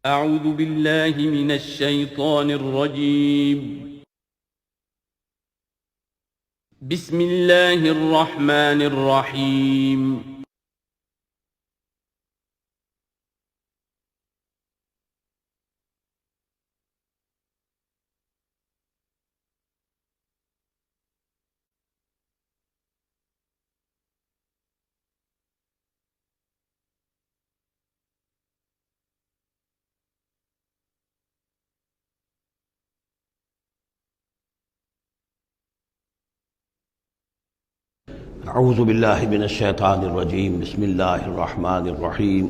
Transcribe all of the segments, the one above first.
أعوذ بالله من الشيطان الرجيم. بسم الله الرحمن الرحيم. اعوذ باللہ من الشیطان الرجیم بسم اللہ الرحمن الرحیم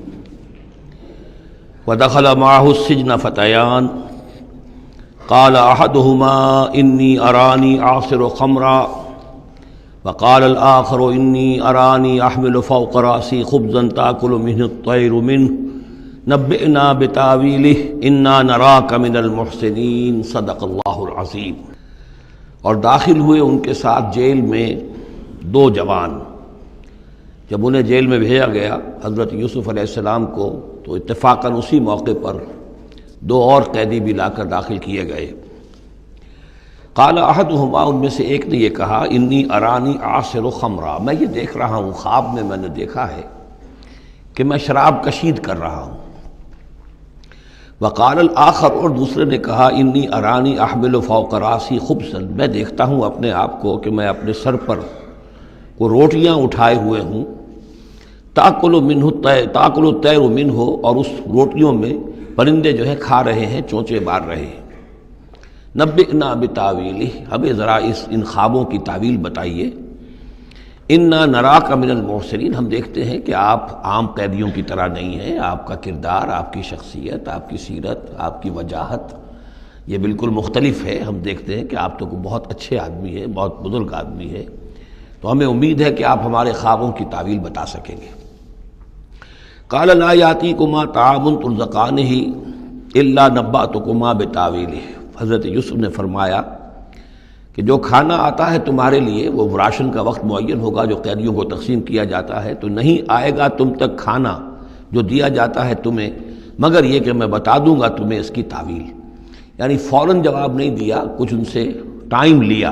ودخل معه السجن فتیان قال احدهما انی ارانی اعصر خمرا وقال الآخر انی ارانی احمل فوق رأسی خبزا تأکل منه الطیر منه نبئنا بتاویلہ انا نراک من المحسنین صدق اللہ العظیم۔ اور داخل ہوئے ان کے ساتھ جیل میں دو جوان۔ جب انہیں جیل میں بھیجا گیا حضرت یوسف علیہ السلام کو، تو اتفاقاً اسی موقع پر دو اور قیدی بھی لا کر داخل کیے گئے۔ قال احدہما، ان میں سے ایک نے یہ کہا، انی ارانی اعصر خمرا، میں یہ دیکھ رہا ہوں، خواب میں نے دیکھا ہے کہ میں شراب کشید کر رہا ہوں۔ وقال الآخر، اور دوسرے نے کہا، انی ارانی احمل فوق راسی خبزا، میں دیکھتا ہوں اپنے آپ کو کہ میں اپنے سر پر وہ روٹیاں اٹھائے ہوئے ہوں، تاکل الطیر منہ، اور اس روٹیوں میں پرندے جو ہے کھا رہے ہیں، چونچے مار رہے ہیں۔ نبئنا بتاویلہ، ہمیں ذرا ان خوابوں کی تعویل بتائیے۔ انا نراک من المحسنین، ہم دیکھتے ہیں کہ آپ عام قیدیوں کی طرح نہیں ہیں، آپ کا کردار، آپ کی شخصیت، آپ کی سیرت، آپ کی وجاہت یہ بالکل مختلف ہے۔ ہم دیکھتے ہیں کہ آپ تو بہت اچھے آدمی ہیں، بہت بزرگ آدمی ہے، تو ہمیں امید ہے کہ آپ ہمارے خوابوں کی تعویل بتا سکیں گے۔ قال لا یاتیکما طعام ترزقانہ الا نبأتکما بتاویلہ، حضرت یوسف نے فرمایا کہ جو کھانا آتا ہے تمہارے لیے، وہ راشن کا وقت معین ہوگا جو قیدیوں کو تقسیم کیا جاتا ہے، تو نہیں آئے گا تم تک کھانا جو دیا جاتا ہے تمہیں، مگر یہ کہ میں بتا دوں گا تمہیں اس کی تعویل۔ یعنی فوراً جواب نہیں دیا، کچھ ان سے ٹائم لیا،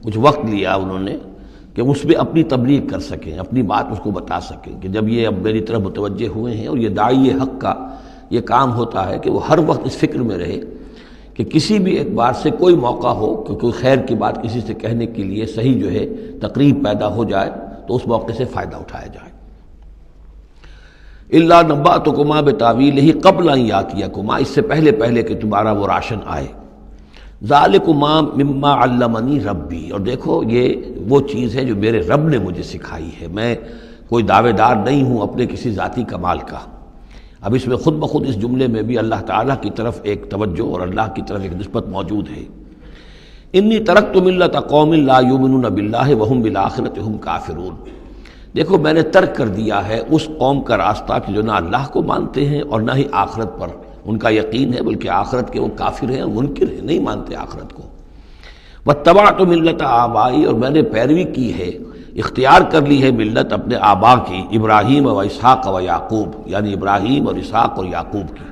کچھ وقت لیا انہوں نے کہ اس پہ اپنی تبلیغ کر سکیں، اپنی بات اس کو بتا سکیں کہ جب یہ اب میری طرف متوجہ ہوئے ہیں۔ اور یہ داعی حق کا یہ کام ہوتا ہے کہ وہ ہر وقت اس فکر میں رہے کہ کسی بھی اعتبار سے کوئی موقع ہو کہ کوئی خیر کی بات کسی سے کہنے کے لیے صحیح جو ہے تقریب پیدا ہو جائے تو اس موقع سے فائدہ اٹھایا جائے۔ الا نبأتکما بتاویلہ قبل ان یاتیکما، اس سے پہلے کہ تمہارا وہ راشن آئے۔ ذالکما مما علمنی ربی، اور دیکھو یہ وہ چیز ہے جو میرے رب نے مجھے سکھائی ہے، میں کوئی دعوے دار نہیں ہوں اپنے کسی ذاتی کمال کا۔ اب اس میں خود بخود اس جملے میں بھی اللہ تعالیٰ کی طرف ایک توجہ اور اللہ کی طرف ایک نسبت موجود ہے۔ انی ترکت ملت قوم لا یؤمنون باللہ وہم بالآخرۃ ہم کافرون، دیکھو میں نے ترک کر دیا ہے اس قوم کا راستہ کہ جو نہ اللہ کو مانتے ہیں اور نہ ہی آخرت پر ان کا یقین ہے، بلکہ آخرت کے وہ کافر ہیں، منکر ہیں، نہیں مانتے آخرت کو۔ واتبعت ملت آبائی، اور میں نے پیروی کی ہے، اختیار کر لی ہے ملت اپنے آبا کی، ابراہیم و اسحاق و یعقوب، یعنی ابراہیم اور اسحاق اور یعقوب کی۔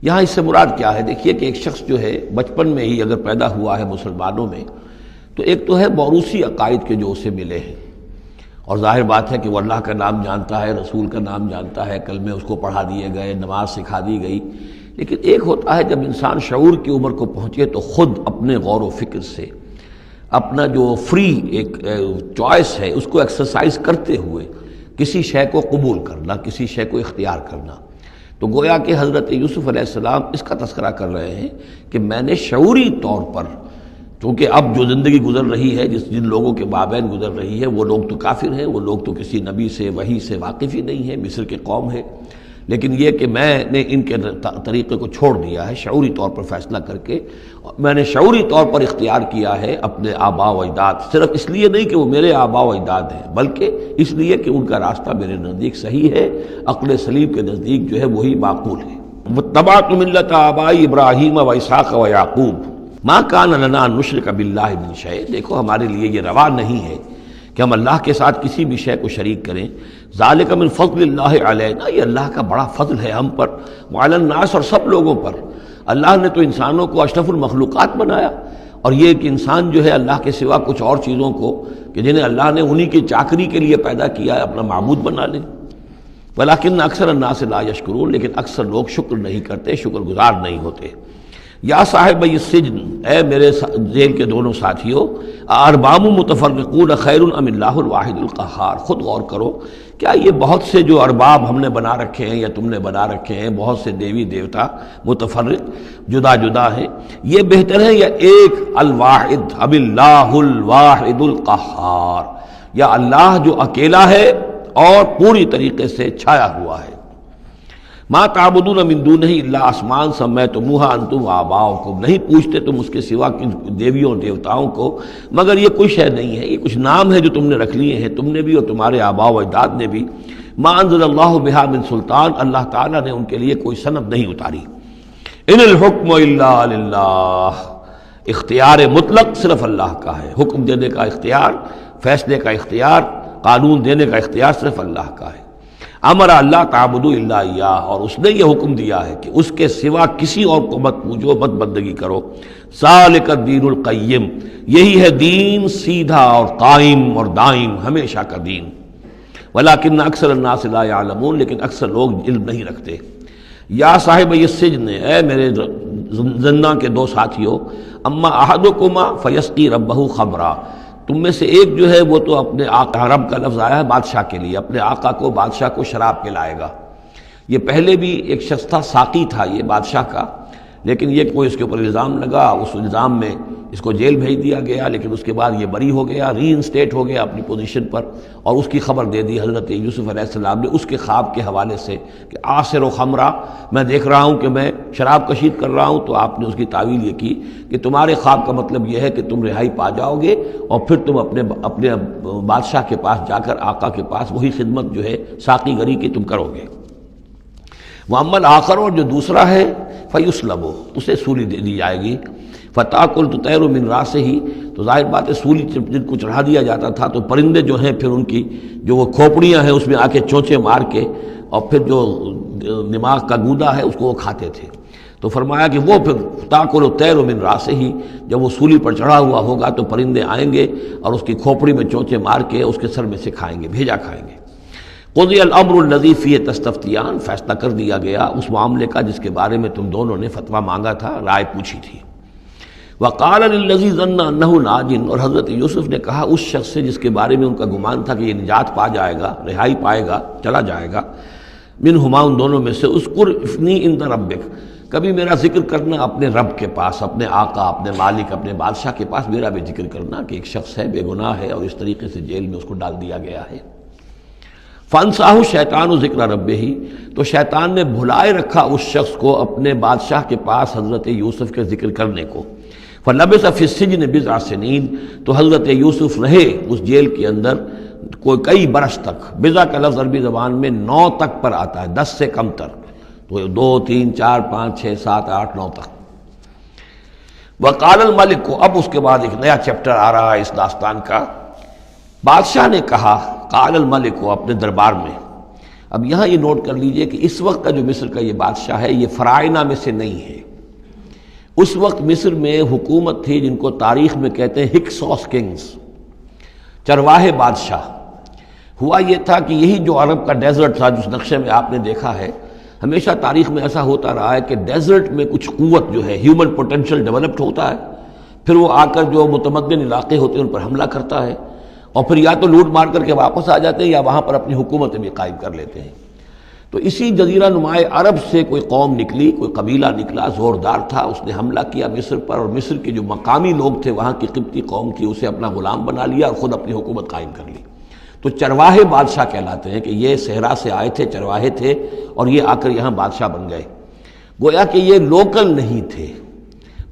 یہاں اس سے مراد کیا ہے؟ دیکھیے کہ ایک شخص جو ہے بچپن میں ہی اگر پیدا ہوا ہے مسلمانوں میں، تو ایک تو ہے موروثی عقائد کے جو اسے ملے ہیں، اور ظاہر بات ہے کہ وہ اللہ کا نام جانتا ہے، رسول کا نام جانتا ہے، کلمے اس کو پڑھا دیے گئے، نماز سکھا دی گئی۔ لیکن ایک ہوتا ہے جب انسان شعور کی عمر کو پہنچے تو خود اپنے غور و فکر سے اپنا جو فری ایک چوائس ہے اس کو ایکسرسائز کرتے ہوئے کسی شے کو قبول کرنا، کسی شے کو اختیار کرنا۔ تو گویا کہ حضرت یوسف علیہ السلام اس کا تذکرہ کر رہے ہیں کہ میں نے شعوری طور پر، چونکہ اب جو زندگی گزر رہی ہے، جن لوگوں کے مابین گزر رہی ہے، وہ لوگ تو کافر ہیں، وہ لوگ تو کسی نبی سے وحی سے واقف ہی نہیں ہیں، مصر کے قوم ہے، لیکن یہ کہ میں نے ان کے طریقے کو چھوڑ دیا ہے شعوری طور پر فیصلہ کر کے، میں نے شعوری طور پر اختیار کیا ہے اپنے آبا و اجداد، صرف اس لیے نہیں کہ وہ میرے آبا و اجداد ہیں، بلکہ اس لیے کہ ان کا راستہ میرے نزدیک صحیح ہے، عقل سلیم کے نزدیک جو ہے وہی معقول ہے۔ واتبعت ملت آبائی ابراہیم و اسحاق و یعقوب ما کان لنا ان نشرک باللہ من شیء، دیکھو ہمارے لیے یہ روا نہیں ہے کہ ہم اللہ کے ساتھ کسی بھی شے کو شریک کریں. ذالک من فضل اللہ علینا، یہ اللہ کا بڑا فضل ہے ہم پر، وعلی الناس، اور سب لوگوں پر. اللہ نے تو انسانوں کو اشرف المخلوقات بنایا، اور یہ کہ انسان جو ہے اللہ کے سوا کچھ اور چیزوں کو کہ جنہیں اللہ نے انہی کی چاکری کے لیے پیدا کیا ہے اپنا معبود بنا لیں. ولیکن اکثر الناس لا یشکرون، لیکن اکثر لوگ شکر نہیں کرتے، شکر گزار نہیں ہوتے. یا صاحب السجن، اے میرے جیل کے دونوں ساتھیوں، ارباب متفرقون خیر ام اللہ الواحد القہار. خود غور کرو، کیا یہ بہت سے جو ارباب ہم نے بنا رکھے ہیں یا تم نے بنا رکھے ہیں، بہت سے دیوی دیوتا متفرق جدا جدا ہیں، یہ بہتر ہے یا ایک الواحد ام اللہ الواحد القہار، یا اللہ جو اکیلا ہے اور پوری طریقے سے چھایا ہوا ہے. ما تعبدون من دونہ الا اسماء سمیتموہا انتم وآباؤکم، نہیں پوچھتے تم اس کے سوا دیویوں اور دیوتاؤں کو مگر یہ کوئی شے نہیں ہے، یہ کچھ نام ہے جو تم نے رکھ لیے ہیں، تم نے بھی اور تمہارے آباء و اجداد نے بھی. ما انزل اللہ بہا من سلطان، اللہ تعالیٰ نے ان کے لیے کوئی سند نہیں اتاری. ان الحکم الا للہ، اختیار مطلق صرف اللہ کا ہے. حکم دینے کا اختیار، فیصلے کا اختیار، قانون دینے کا اختیار صرف اللہ کا ہے. امر اللہ تعبدوا الا اياه، اور اس نے یہ حکم دیا ہے کہ اس کے سوا کسی اور کو مت پوجو، مت بندگی کرو. ذالک الدین القیم، یہی ہے دین سیدھا اور قائم اور دائم، ہمیشہ کا دین. ولکن اکثر الناس لا يعلمون، لیکن اکثر لوگ علم نہیں رکھتے. یا صاحب السجن، اے میرے زندان کے دو ساتھیوں، اما احدکما فیسقی ربہ خمرا، تم میں سے ایک جو ہے وہ تو اپنے آقا، رب کا لفظ آیا ہے بادشاہ کے لیے، اپنے آقا کو، بادشاہ کو شراب پلائے گا. یہ پہلے بھی ایک شخص تھا، ساقی تھا یہ بادشاہ کا، لیکن یہ کوئی اس کے اوپر الزام لگا، اس الزام میں اس کو جیل بھیج دیا گیا، لیکن اس کے بعد یہ بری ہو گیا، ری انسٹیٹ ہو گیا اپنی پوزیشن پر، اور اس کی خبر دے دی حضرت یوسف علیہ السلام نے اس کے خواب کے حوالے سے کہ آصر و خمرہ، میں دیکھ رہا ہوں کہ میں شراب کشید کر رہا ہوں. تو آپ نے اس کی تعویل یہ کی کہ تمہارے خواب کا مطلب یہ ہے کہ تم رہائی پا جاؤ گے، اور پھر تم اپنے بادشاہ کے پاس جا کر، آقا کے پاس وہی خدمت جو ہے ساقی گری کی تم کرو گے. محمد آخر، اور جو دوسرا ہے فیسلب، اسے سولی دے دی جائے گی. فتاکل تطیر من راسہ ہی، تو ظاہر بات ہے سولی جن کو چڑھا دیا جاتا تھا تو پرندے جو ہیں پھر ان کی جو وہ کھوپڑیاں ہیں اس میں آ کے چونچے مار کے، اور پھر جو دماغ کا گودا ہے اس کو وہ کھاتے تھے. تو فرمایا کہ وہ پھر تاکل الطیر من راسہ ہی، جب وہ سولی پر چڑھا ہوا ہوگا تو پرندے آئیں گے اور اس کی کھوپڑی میں چونچے مار کے اس کے سر میں سے کھائیں گے، بھیجا کھائیں گے. قضی الامر الذی فیہ تستفتیان، فیصلہ کر دیا گیا اس معاملے کا جس کے بارے میں تم دونوں نے فتویٰ مانگا تھا، رائے پوچھی تھی. وقال للذی ظن انہ ناج، اور حضرت یوسف نے کہا اس شخص سے جس کے بارے میں ان کا گمان تھا کہ یہ نجات پا جائے گا، رہائی پائے گا، چلا جائے گا، منہما، ان دونوں میں سے، اذکر افنی عند ربک، کبھی میرا ذکر کرنا اپنے رب کے پاس، اپنے آقا، اپنے مالک، اپنے بادشاہ کے پاس میرا بھی ذکر کرنا کہ ایک شخص ہے بے گناہ ہے اور اس طریقے سے جیل میں اس کو ڈال دیا گیا ہے. فانساہ شیطان ذکر ربہ، تو شیطان نے بھلائے رکھا اس شخص کو اپنے بادشاہ کے پاس حضرت یوسف کے ذکر کرنے کو. فلبث فی السجن بضع سنین، تو حضرت یوسف رہے اس جیل کے اندر کئی برس تک. بضع کا لفظ عربی زبان میں 9 تک پر آتا ہے، 10 سے کم تر، تو 2 3 4 5 6 7 8 9 تک. وقال الملک کو، اب اس کے بعد ایک نیا چیپٹر آ رہا ہے اس داستان کا. بادشاہ نے کہا، قال الملک کو، اپنے دربار میں. اب یہاں یہ نوٹ کر لیجئے کہ اس وقت کا جو مصر کا یہ بادشاہ ہے یہ فرائنہ میں سے نہیں ہے. اس وقت مصر میں حکومت تھی جن کو تاریخ میں کہتے ہیں ہکسوس کنگز، چرواہے بادشاہ. ہوا یہ تھا کہ یہی جو عرب کا ڈیزرٹ تھا جس نقشے میں آپ نے دیکھا ہے، ہمیشہ تاریخ میں ایسا ہوتا رہا ہے کہ ڈیزرٹ میں کچھ قوت جو ہے، ہیومن پوٹینشل ڈیولپڈ ہوتا ہے، پھر وہ آ کر جو متمدن علاقے ہوتے ہیں ان پر حملہ کرتا ہے، اور پھر یا تو لوٹ مار کر کے واپس آ جاتے ہیں یا وہاں پر اپنی حکومتیں بھی قائم کر لیتے ہیں. تو اسی جزیرہ نمائے عرب سے کوئی قوم نکلی، کوئی قبیلہ نکلا، زوردار تھا، اس نے حملہ کیا مصر پر، اور مصر کے جو مقامی لوگ تھے وہاں کی قبطی قوم کی، اسے اپنا غلام بنا لیا اور خود اپنی حکومت قائم کر لی. تو چرواہے بادشاہ کہلاتے ہیں کہ یہ صحرا سے آئے تھے، چرواہے تھے، اور یہ آ کر یہاں بادشاہ بن گئے. گویا کہ یہ لوکل نہیں تھے،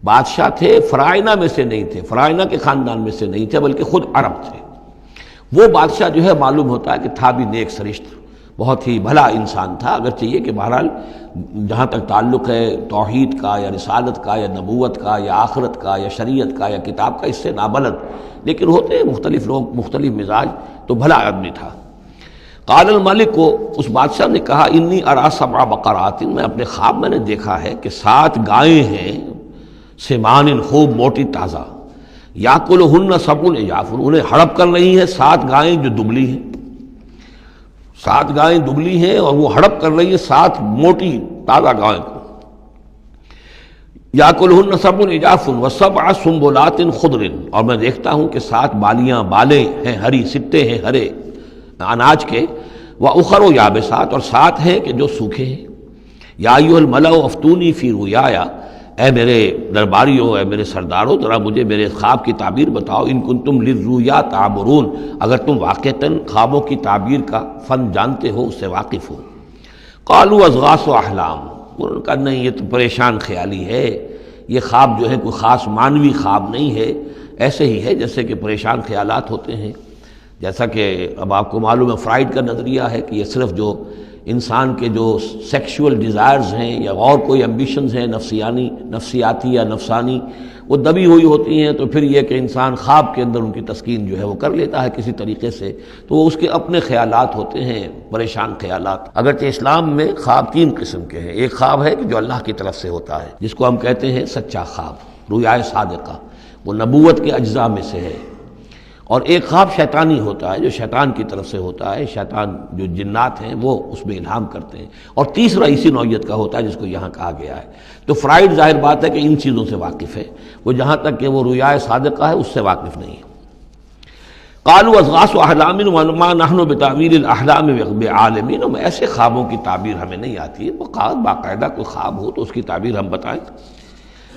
بادشاہ تھے، فرائنہ میں سے نہیں تھے، فرائنہ کے خاندان میں سے نہیں تھے، بلکہ خود عرب تھے. وہ بادشاہ جو ہے معلوم ہوتا ہے کہ تھا بھی نیک سرشت، بہت ہی بھلا انسان تھا، اگرچہ یہ کہ بہرحال جہاں تک تعلق ہے توحید کا یا رسالت کا یا نبوت کا یا آخرت کا یا شریعت کا یا کتاب کا، اس سے نابلد، لیکن ہوتے ہیں مختلف لوگ مختلف مزاج، تو بھلا آدمی تھا۔ قال الملک کو اس بادشاہ نے کہا انی ارا سبع بقرات، میں اپنے خواب میں نے دیکھا ہے کہ 7 گائیں ہیں، سمان خوب موٹی تازہ، یاکلہن سبع عجاف، انہیں ہڑپ کر رہی ہیں 7 گائیں جو دبلی ہیں، 7 گائیں دبلی ہیں اور وہ ہڑپ کر رہی ہیں 7 موٹی تازہ گائیں کو۔ یاکلہن سبع عجاف وسبع سنبلات خضر، اور میں دیکھتا ہوں کہ 7 بالیں ہیں ہری، سٹے ہیں ہرے اناج کے، وَأُخَرُ یابسات، اور 7 ہیں کہ جو سوکھے ہیں۔ یا ایھا الملأ افتونی فی رؤیایا، اے میرے درباریوں، اے میرے سرداروں، ذرا مجھے میرے خواب کی تعبیر بتاؤ، ان کنتم للرؤیا تعبرون، اگر تم واقعتاً خوابوں کی تعبیر کا فن جانتے ہو، اس سے واقف ہو۔ قالوا اضغاث احلام، انہوں نے کہا نہیں یہ تو پریشان خیالی ہے، یہ خواب جو ہے کوئی خاص معنوی خواب نہیں ہے، ایسے ہی ہے جیسے کہ پریشان خیالات ہوتے ہیں۔ جیسا کہ اب آپ کو معلوم ہے فرائڈ کا نظریہ ہے کہ یہ صرف جو انسان کے جو سیکشول ڈیزائرز ہیں یا اور کوئی ایمبیشنز ہیں نفسیاتی یا نفسانی، وہ دبی ہوئی ہوتی ہیں، تو پھر یہ کہ انسان خواب کے اندر ان کی تسکین جو ہے وہ کر لیتا ہے کسی طریقے سے، تو وہ اس کے اپنے خیالات ہوتے ہیں، پریشان خیالات۔ اگرچہ اسلام میں خواب 3 قسم کے ہیں، ایک خواب ہے کہ جو اللہ کی طرف سے ہوتا ہے، جس کو ہم کہتے ہیں سچا خواب، رؤیا صادقہ، وہ نبوت کے اجزاء میں سے ہے، اور ایک خواب شیطانی ہوتا ہے جو شیطان کی طرف سے ہوتا ہے، شیطان جو جنات ہیں وہ اس میں الہام کرتے ہیں، اور تیسرا اسی نوعیت کا ہوتا ہے جس کو یہاں کہا گیا ہے۔ تو فرائڈ ظاہر بات ہے کہ ان چیزوں سے واقف ہے، وہ جہاں تک کہ وہ رؤیا صادقہ ہے اس سے واقف نہیں ہے۔ قالوا اضغاث احلام وما نحن بتاویل الاحلام بعالمین، اور ایسے خوابوں کی تعبیر ہمیں نہیں آتی ہے، وہ باقاعدہ کوئی خواب ہو تو اس کی تعبیر ہم بتائیں۔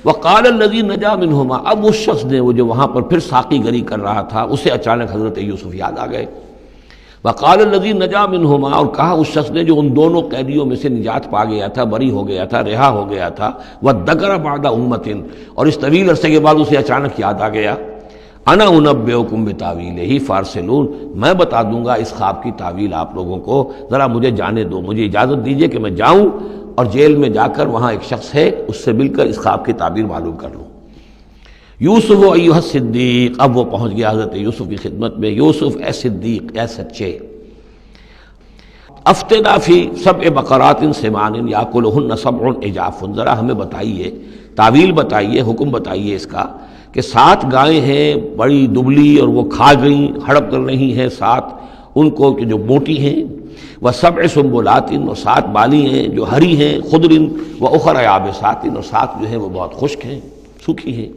وقال الذی نجا منہما، اب اس شخص نے، وہ جو وہاں پر پھر ساقی گری کر رہا تھا، اسے اچانک حضرت یوسف یاد آ گئے۔ وقال الذی نجا منہما، اور کہا اس شخص نے جو ان دونوں قیدیوں میں سے نجات پا گیا تھا، بری ہو گیا تھا، رہا ہو گیا تھا، وذکر بعد امۃ، اور اس طویل عرصے کے بعد اسے اچانک یاد آ گیا، انا انبئکم بتاویلہ فارسلون، میں بتا دوں گا اس خواب کی تعویل آپ لوگوں کو، ذرا مجھے جانے دو، مجھے اجازت دیجئے کہ میں جاؤں اور جیل میں جا کر وہاں ایک شخص ہے اس سے مل کر اس خواب کی تعبیر معلوم کر لوں۔ یوسف ایھا الصدیق، اب وہ پہنچ گیا حضرت یوسف کی خدمت میں، یوسف اے صدیق، اے سچے، افتنا فی سبع بقرات سمان یاکلہن سبع عجاف، ذرا ہمیں بتائیے، تعویل بتائیے، حکم بتائیے اس کا کہ 7 گائیں ہیں بڑی دبلی اور وہ کھا گئیں، ہڑپ کر رہی ہیں 7 ان کو کہ جو موٹی ہیں، وسبع سنبلات، اور 7 بالی ہیں جو ہری ہیں، خضر واخر یابسات، اور 7 جو ہیں وہ بہت خشک ہیں، سوکھی ہیں،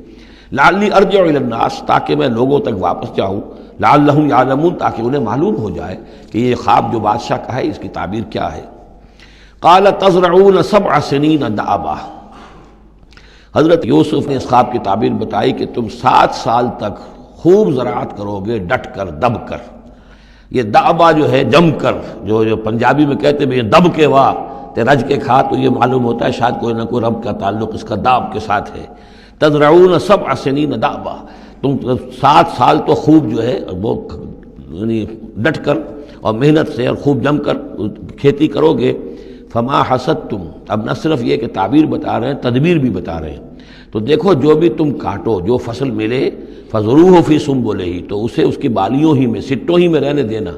لعلی ارجع الی الناس، تاکہ میں لوگوں تک واپس جاؤں، لعلہم یعلمون، تاکہ انہیں معلوم ہو جائے کہ یہ خواب جو بادشاہ کا ہے اس کی تعبیر کیا ہے۔ قال تزرعون 7 سنین دأبا، حضرت یوسف نے اس خواب کی تعبیر بتائی کہ تم 7 سال تک خوب زراعت کرو گے، ڈٹ کر، دب کر۔ یہ دأبا جو ہے جم کر، جو پنجابی میں کہتے ہیں یہ دب کے واہ تے رج کے کھا، تو یہ معلوم ہوتا ہے شاید کوئی نہ کوئی رب کا تعلق اس کا داب کے ساتھ ہے۔ تزرعون 7 سنین دأبا، تم 7 سال تو خوب جو ہے وہ یعنی ڈٹ کر اور محنت سے اور خوب جم کر کھیتی کرو گے۔ فما حصدتم، اب نہ صرف یہ کہ تعبیر بتا رہے ہیں، تدبیر بھی بتا رہے ہیں، تو دیکھو جو بھی تم کاٹو، جو فصل ملے، فضروہ فی سنبلہ، تو اسے اس کی بالیوں ہی میں، سٹوں ہی میں رہنے دینا،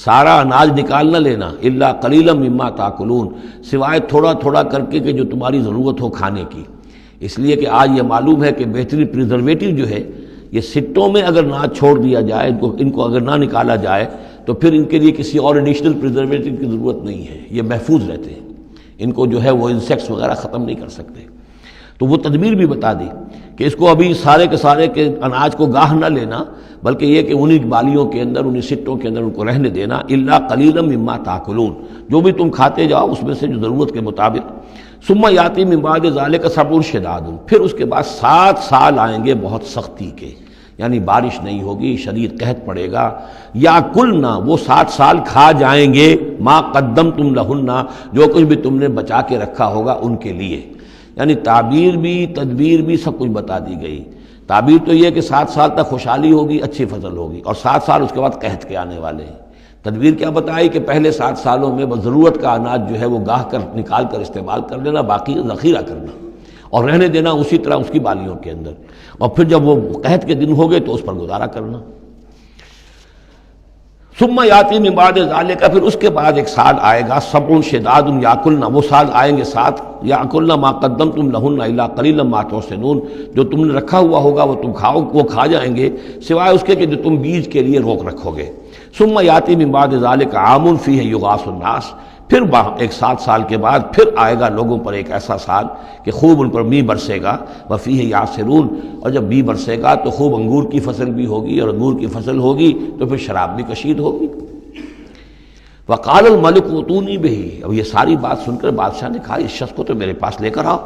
سارا اناج نکال نہ لینا، الا قلیلا مما تاکلون، سوائے تھوڑا تھوڑا کر کے کہ جو تمہاری ضرورت ہو کھانے کی، اس لیے کہ آج یہ معلوم ہے کہ بہترین پریزرویٹو جو ہے یہ سٹوں میں اگر نہ چھوڑ دیا جائے، ان کو اگر نہ نکالا جائے تو پھر ان کے لیے کسی اور ایڈیشنل پریزرویٹو کی ضرورت نہیں ہے، یہ محفوظ رہتے ہیں، ان کو جو ہے وہ انسیکٹس وغیرہ ختم نہیں کر سکتے۔ تو وہ تدبیر بھی بتا دی کہ اس کو ابھی سارے کے سارے کے اناج کو گاہ نہ لینا، بلکہ یہ کہ انہی بالیوں کے اندر، انہی سٹوں کے اندر ان کو رہنے دینا، الا قلیلا مما تاکلون، جو بھی تم کھاتے جاؤ اس میں سے جو ضرورت کے مطابق۔ ثم یاتی من بعد ذلک صبر شداد، پھر اس کے بعد 7 سال آئیں گے بہت سختی کے، یعنی بارش نہیں ہوگی، شدید قحط پڑے گا، یا کلنا، وہ 7 سال کھا جائیں گے، ما قدمتم لہن، جو کچھ بھی تم نے بچا کے رکھا ہوگا ان کے لیے، یعنی تعبیر بھی تدبیر بھی سب کچھ بتا دی گئی۔ تعبیر تو یہ کہ 7 سال تک خوشحالی ہوگی، اچھی فصل ہوگی، اور 7 سال اس کے بعد قحط کے آنے والے ہیں، تدبیر کیا بتائی کہ پہلے 7 سالوں میں بس ضرورت کا اناج جو ہے وہ گاہ کر نکال کر استعمال کر لینا، باقی ذخیرہ کرنا اور رہنے دینا اسی طرح اس کی بالیوں کے اندر، اور پھر جب وہ قحط کے دن ہو گئے تو اس پر گزارا کرنا۔ ثم یاتی من بعد ذالک، پھر اس کے بعد ایک سال آئے گا، سبع شداد یاکلن، وہ سال آئیں گے 7، یاکلن ما قدمتم لہن الا قلیلا ما تحسنون، جو تم نے رکھا ہوا ہوگا وہ تم کھاؤ، وہ کھا جائیں گے سوائے اس کے کہ جو تم بیج کے لیے روک رکھو گے۔ ثم یاتی من بعد ذالک عام فیہ یغاث الناس، پھر ایک 7 سال کے بعد پھر آئے گا لوگوں پر ایک ایسا سال کہ خوب ان پر می برسے گا، وفیہ یعصرون، اور جب می برسے گا تو خوب انگور کی فصل بھی ہوگی، اور انگور کی فصل ہوگی تو پھر شراب بھی کشید ہوگی۔ وقال الملک اوتونی بہ، اب یہ ساری بات سن کر بادشاہ نے کہا اس شخص کو تو میرے پاس لے کر آؤ،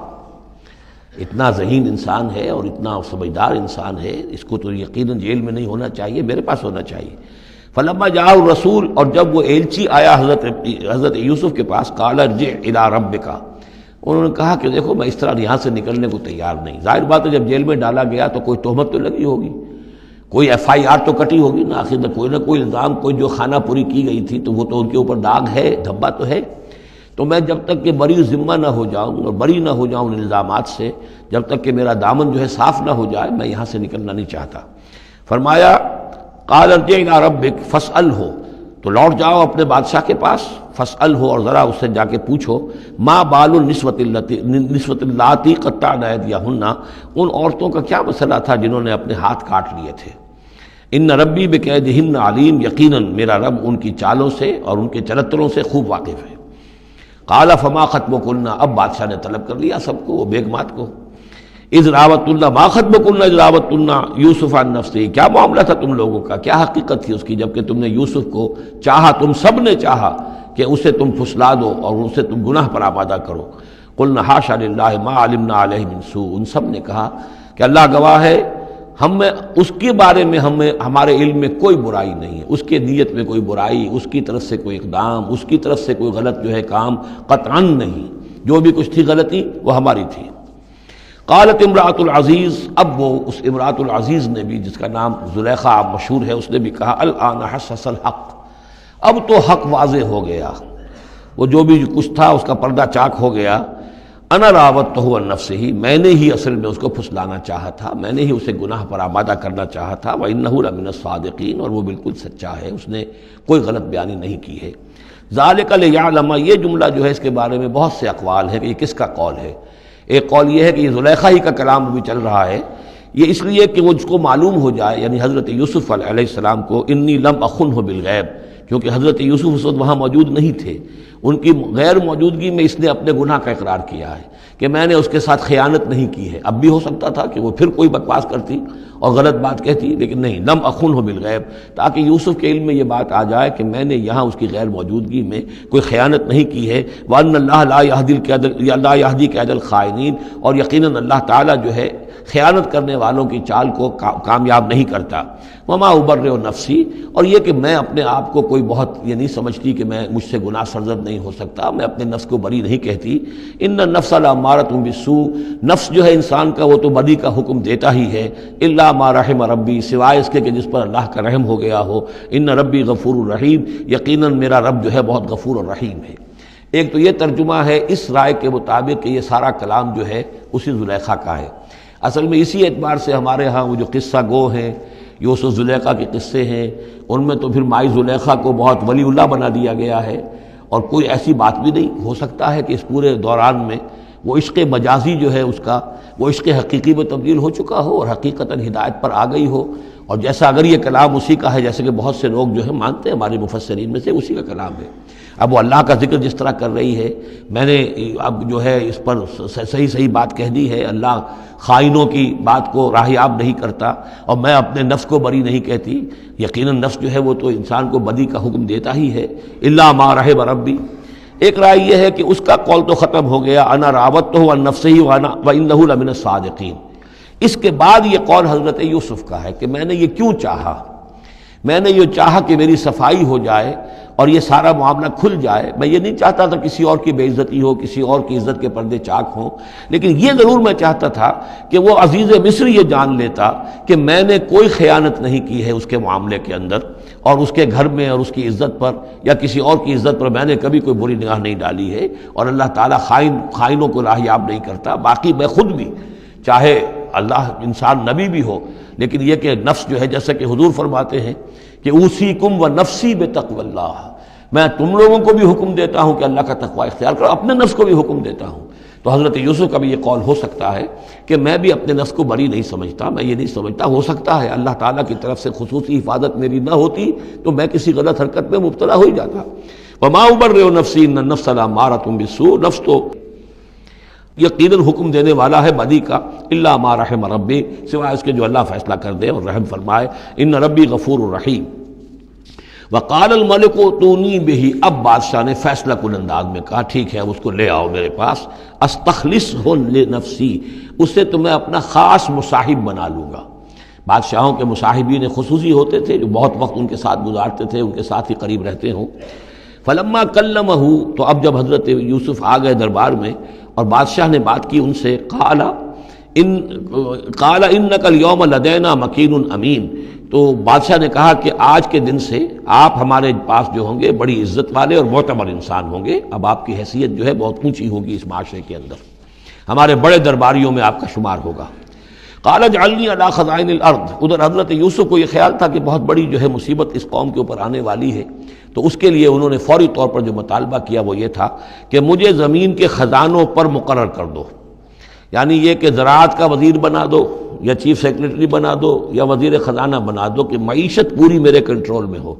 اتنا ذہین انسان ہے اور اتنا سمجھدار انسان ہے، اس کو تو یقیناً جیل میں نہیں ہونا چاہیے، میرے پاس ہونا چاہیے۔ فلما جاء الرسول، اور جب وہ ایلچی آیا حضرت یوسف کے پاس، قال ارجع الی ربک، انہوں نے کہا کہ دیکھو میں اس طرح یہاں سے نکلنے کو تیار نہیں۔ ظاہر بات ہے جب جیل میں ڈالا گیا تو کوئی تہمت تو لگی ہوگی، کوئی FIR تو کٹی ہوگی نا، آخر نہ کوئی الزام، کوئی جو خانہ پوری کی گئی تھی تو وہ تو ان کے اوپر داغ ہے، دھبا تو ہے۔ تو میں جب تک کہ بری ذمہ نہ ہو جاؤں اور بری نہ ہو جاؤں ان الزامات سے، جب تک کہ میرا دامن جو ہے صاف نہ ہو جائے، میں یہاں سے نکلنا نہیں چاہتا۔ فرمایا قال ارجع الی ربک فاسألہ، تو لوٹ جاؤ اپنے بادشاہ کے پاس، فاسألہ، اور ذرا اس سے جا کے پوچھو، ما بال النسوۃ اللاتی قطعن ایدیہن، ان عورتوں کا کیا مسئلہ تھا جنہوں نے اپنے ہاتھ کاٹ لیے تھے۔ ان ربی بکیدہن علیم، یقیناً میرا رب ان کی چالوں سے اور ان کے چرتروں سے خوب واقف ہے۔ قال فما خطبکن، اب بادشاہ نے طلب کر لیا سب کو، وہ بیگمات کو، اذ راوتن، ما خطبکن اذ راوتن یوسف عن نفسہ، کیا معاملہ تھا تم لوگوں کا، کیا حقیقت تھی اس کی جب کہ تم نے یوسف کو چاہا، تم سب نے چاہا کہ اسے تم پھسلا دو اور اسے تم گناہ پر آمادہ کرو۔ قلنا حاشا للہ ما علمنا علیہ من سوء، ان سب نے کہا کہ اللہ گواہ ہے ہمیں اس کے بارے میں ہمارے علم میں کوئی برائی نہیں ہے، اس کے نیت میں کوئی برائی، اس کی طرف سے کوئی اقدام، اس کی طرف سے کوئی غلط جو ہے کام قطعاً نہیں، جو بھی کچھ تھی غلطی وہ ہماری تھی۔ قالت امرأۃ العزیز، اب وہ اس امرأۃ العزیز نے بھی، جس کا نام زلیخا مشہور ہے، اس نے بھی کہا الآن حسس الحق، اب تو حق واضح ہو گیا، وہ جو بھی کچھ تھا اس کا پردہ چاک ہو گیا۔ انا راوتہ عن نفسہ، میں نے ہی اصل میں اس کو پھسلانا چاہا تھا، میں نے ہی اسے گناہ پر آمادہ کرنا چاہا تھا، وانہ لمن الصادقین، اور وہ بالکل سچا ہے، اس نے کوئی غلط بیانی نہیں کی ہے۔ ذالک لیعلم، یہ جملہ جو ہے اس کے بارے میں بہت سے اقوال ہیں کہ یہ کس کا قول ہے۔ ایک قول یہ ہے کہ یہ زلیخا ہی کا کلام بھی چل رہا ہے، یہ اس لیے کہ وہ اس کو معلوم ہو جائے، یعنی حضرت یوسف علیہ السلام کو، انی لم اخنہ بالغیب، کیونکہ حضرت یوسف اس وقت وہاں موجود نہیں تھے، ان کی غیر موجودگی میں اس نے اپنے گناہ کا اقرار کیا ہے کہ میں نے اس کے ساتھ خیانت نہیں کی ہے۔ اب بھی ہو سکتا تھا کہ وہ پھر کوئی بکواس کرتی اور غلط بات کہتی، لیکن نہیں، لم اخنہ بالغیب، تاکہ یوسف کے علم میں یہ بات آ جائے کہ میں نے یہاں اس کی غیر موجودگی میں کوئی خیانت نہیں کی ہے۔ وَأَنَّ اللَّهَ لَا يَهْدِي كَيْدَ الْخَائِنِينَ، اور یقیناً اللہ تعالیٰ جو ہے خیانت کرنے والوں کی چال کو کامیاب نہیں کرتا۔ وما ابرئ نفسی، اور یہ کہ میں اپنے آپ کو کوئی بہت یہ نہیں سمجھتی کہ میں مجھ سے گناہ سرزد نہیں ہو سکتا، میں اپنے نفس کو بری نہیں کہتی۔ ان النفس لامارۃ بالسوء، نفس جو ہے انسان کا وہ تو بدی کا حکم دیتا ہی ہے، الا ما رحم ربی، سوائے اس کے کہ جس پر اللہ کا رحم ہو گیا ہو۔ ان ربی غفور الرحیم، یقیناً میرا رب جو ہے بہت غفور اور رحیم ہے۔ ایک تو یہ ترجمہ ہے اس رائے کے مطابق کہ یہ سارا کلام جو ہے اسی زلیخا کا ہے۔ اصل میں اسی اعتبار سے ہمارے ہاں وہ جو قصہ گو ہیں، یوسف زلیخا کے قصے ہیں، ان میں تو پھر مائی زلیخا کو بہت ولی اللہ بنا دیا گیا ہے، اور کوئی ایسی بات بھی نہیں ہو سکتا ہے کہ اس پورے دوران میں وہ عشق مجازی جو ہے اس کا وہ عشق حقیقی میں تبدیل ہو چکا ہو اور حقیقتاً ہدایت پر آ گئی ہو، اور جیسا اگر یہ کلام اسی کا ہے جیسے کہ بہت سے لوگ جو ہے مانتے ہیں ہمارے مفسرین میں سے، اسی کا کلام ہے۔ اب وہ اللہ کا ذکر جس طرح کر رہی ہے، میں نے اب جو ہے اس پر صحیح بات کہہ دی ہے، اللہ خائنوں کی بات کو راہیاب نہیں کرتا، اور میں اپنے نفس کو بری نہیں کہتی، یقیناً نفس جو ہے وہ تو انسان کو بدی کا حکم دیتا ہی ہے، الا ما رحم ربی۔ ایک رائے یہ ہے کہ اس کا قول تو ختم ہو گیا، انا راوتہ عن نفسہ وانہ لمن الصادقین۔ اس کے بعد یہ قول حضرت یوسف کا ہے کہ میں نے یہ کیوں چاہا، میں نے یہ چاہا کہ میری صفائی ہو جائے اور یہ سارا معاملہ کھل جائے۔ میں یہ نہیں چاہتا تھا کسی اور کی بے عزتی ہو، کسی اور کی عزت کے پردے چاک ہوں، لیکن یہ ضرور میں چاہتا تھا کہ وہ عزیز مصر یہ جان لیتا کہ میں نے کوئی خیانت نہیں کی ہے اس کے معاملے کے اندر، اور اس کے گھر میں اور اس کی عزت پر یا کسی اور کی عزت پر میں نے کبھی کوئی بری نگاہ نہیں ڈالی ہے، اور اللہ تعالیٰ خائنوں کو راہیاب نہیں کرتا۔ باقی میں خود بھی، چاہے اللہ انسان نبی بھی ہو، لیکن یہ کہ نفس جو ہے، جیسا کہ حضور فرماتے ہیں کہ اوصیکم و نفسی بتقوی اللہ، میں تم لوگوں کو بھی حکم دیتا ہوں کہ اللہ کا تقوی اختیار کرو، اپنے نفس کو بھی حکم دیتا ہوں۔ تو حضرت یوسف کا بھی یہ قول ہو سکتا ہے کہ میں بھی اپنے نفس کو بری نہیں سمجھتا، میں یہ نہیں سمجھتا، ہو سکتا ہے اللہ تعالیٰ کی طرف سے خصوصی حفاظت میری نہ ہوتی تو میں کسی غلط حرکت میں مبتلا ہو ہی جاتا۔ وما ابرئ نفسی ان النفس لامارۃ بالسوء، نفس تو یقیناً حکم دینے والا ہے بدی کا، الا ما رحم ربی، سوائے اس کے جو اللہ فیصلہ کر دے اور رحم فرمائے، ان ربی غفور الرحیم۔ وقال الملک اتونی بہ، اب بادشاہ نے فیصلہ کن انداز میں کہا ٹھیک ہے اب اس کو لے آؤ میرے پاس، استخلصہ لنفسی، اسے تو میں اپنا خاص مصاحب بنا لوں گا۔ بادشاہوں کے مصاحبین خصوصی ہوتے تھے جو بہت وقت ان کے ساتھ گزارتے تھے، ان کے ساتھ ہی قریب رہتے ہوں۔ فلما کلمہ، تو اب جب حضرت یوسف آ گئے دربار میں اور بادشاہ نے بات کی ان سے، قال انک اليوم لدینا مکین امین، تو بادشاہ نے کہا کہ آج کے دن سے آپ ہمارے پاس جو ہوں گے بڑی عزت والے اور معتبر انسان ہوں گے، اب آپ کی حیثیت جو ہے بہت اونچی ہوگی اس معاشرے کے اندر، ہمارے بڑے درباریوں میں آپ کا شمار ہوگا۔ قال اجعلنی علی خزائن الارض، ادھر حضرت یوسف کو یہ خیال تھا کہ بہت بڑی جو ہے مصیبت اس قوم کے اوپر آنے والی ہے، تو اس کے لیے انہوں نے فوری طور پر جو مطالبہ کیا وہ یہ تھا کہ مجھے زمین کے خزانوں پر مقرر کر دو، یعنی یہ کہ زراعت کا وزیر بنا دو یا چیف سیکرٹری بنا دو یا وزیر خزانہ بنا دو، کہ معیشت پوری میرے کنٹرول میں ہو،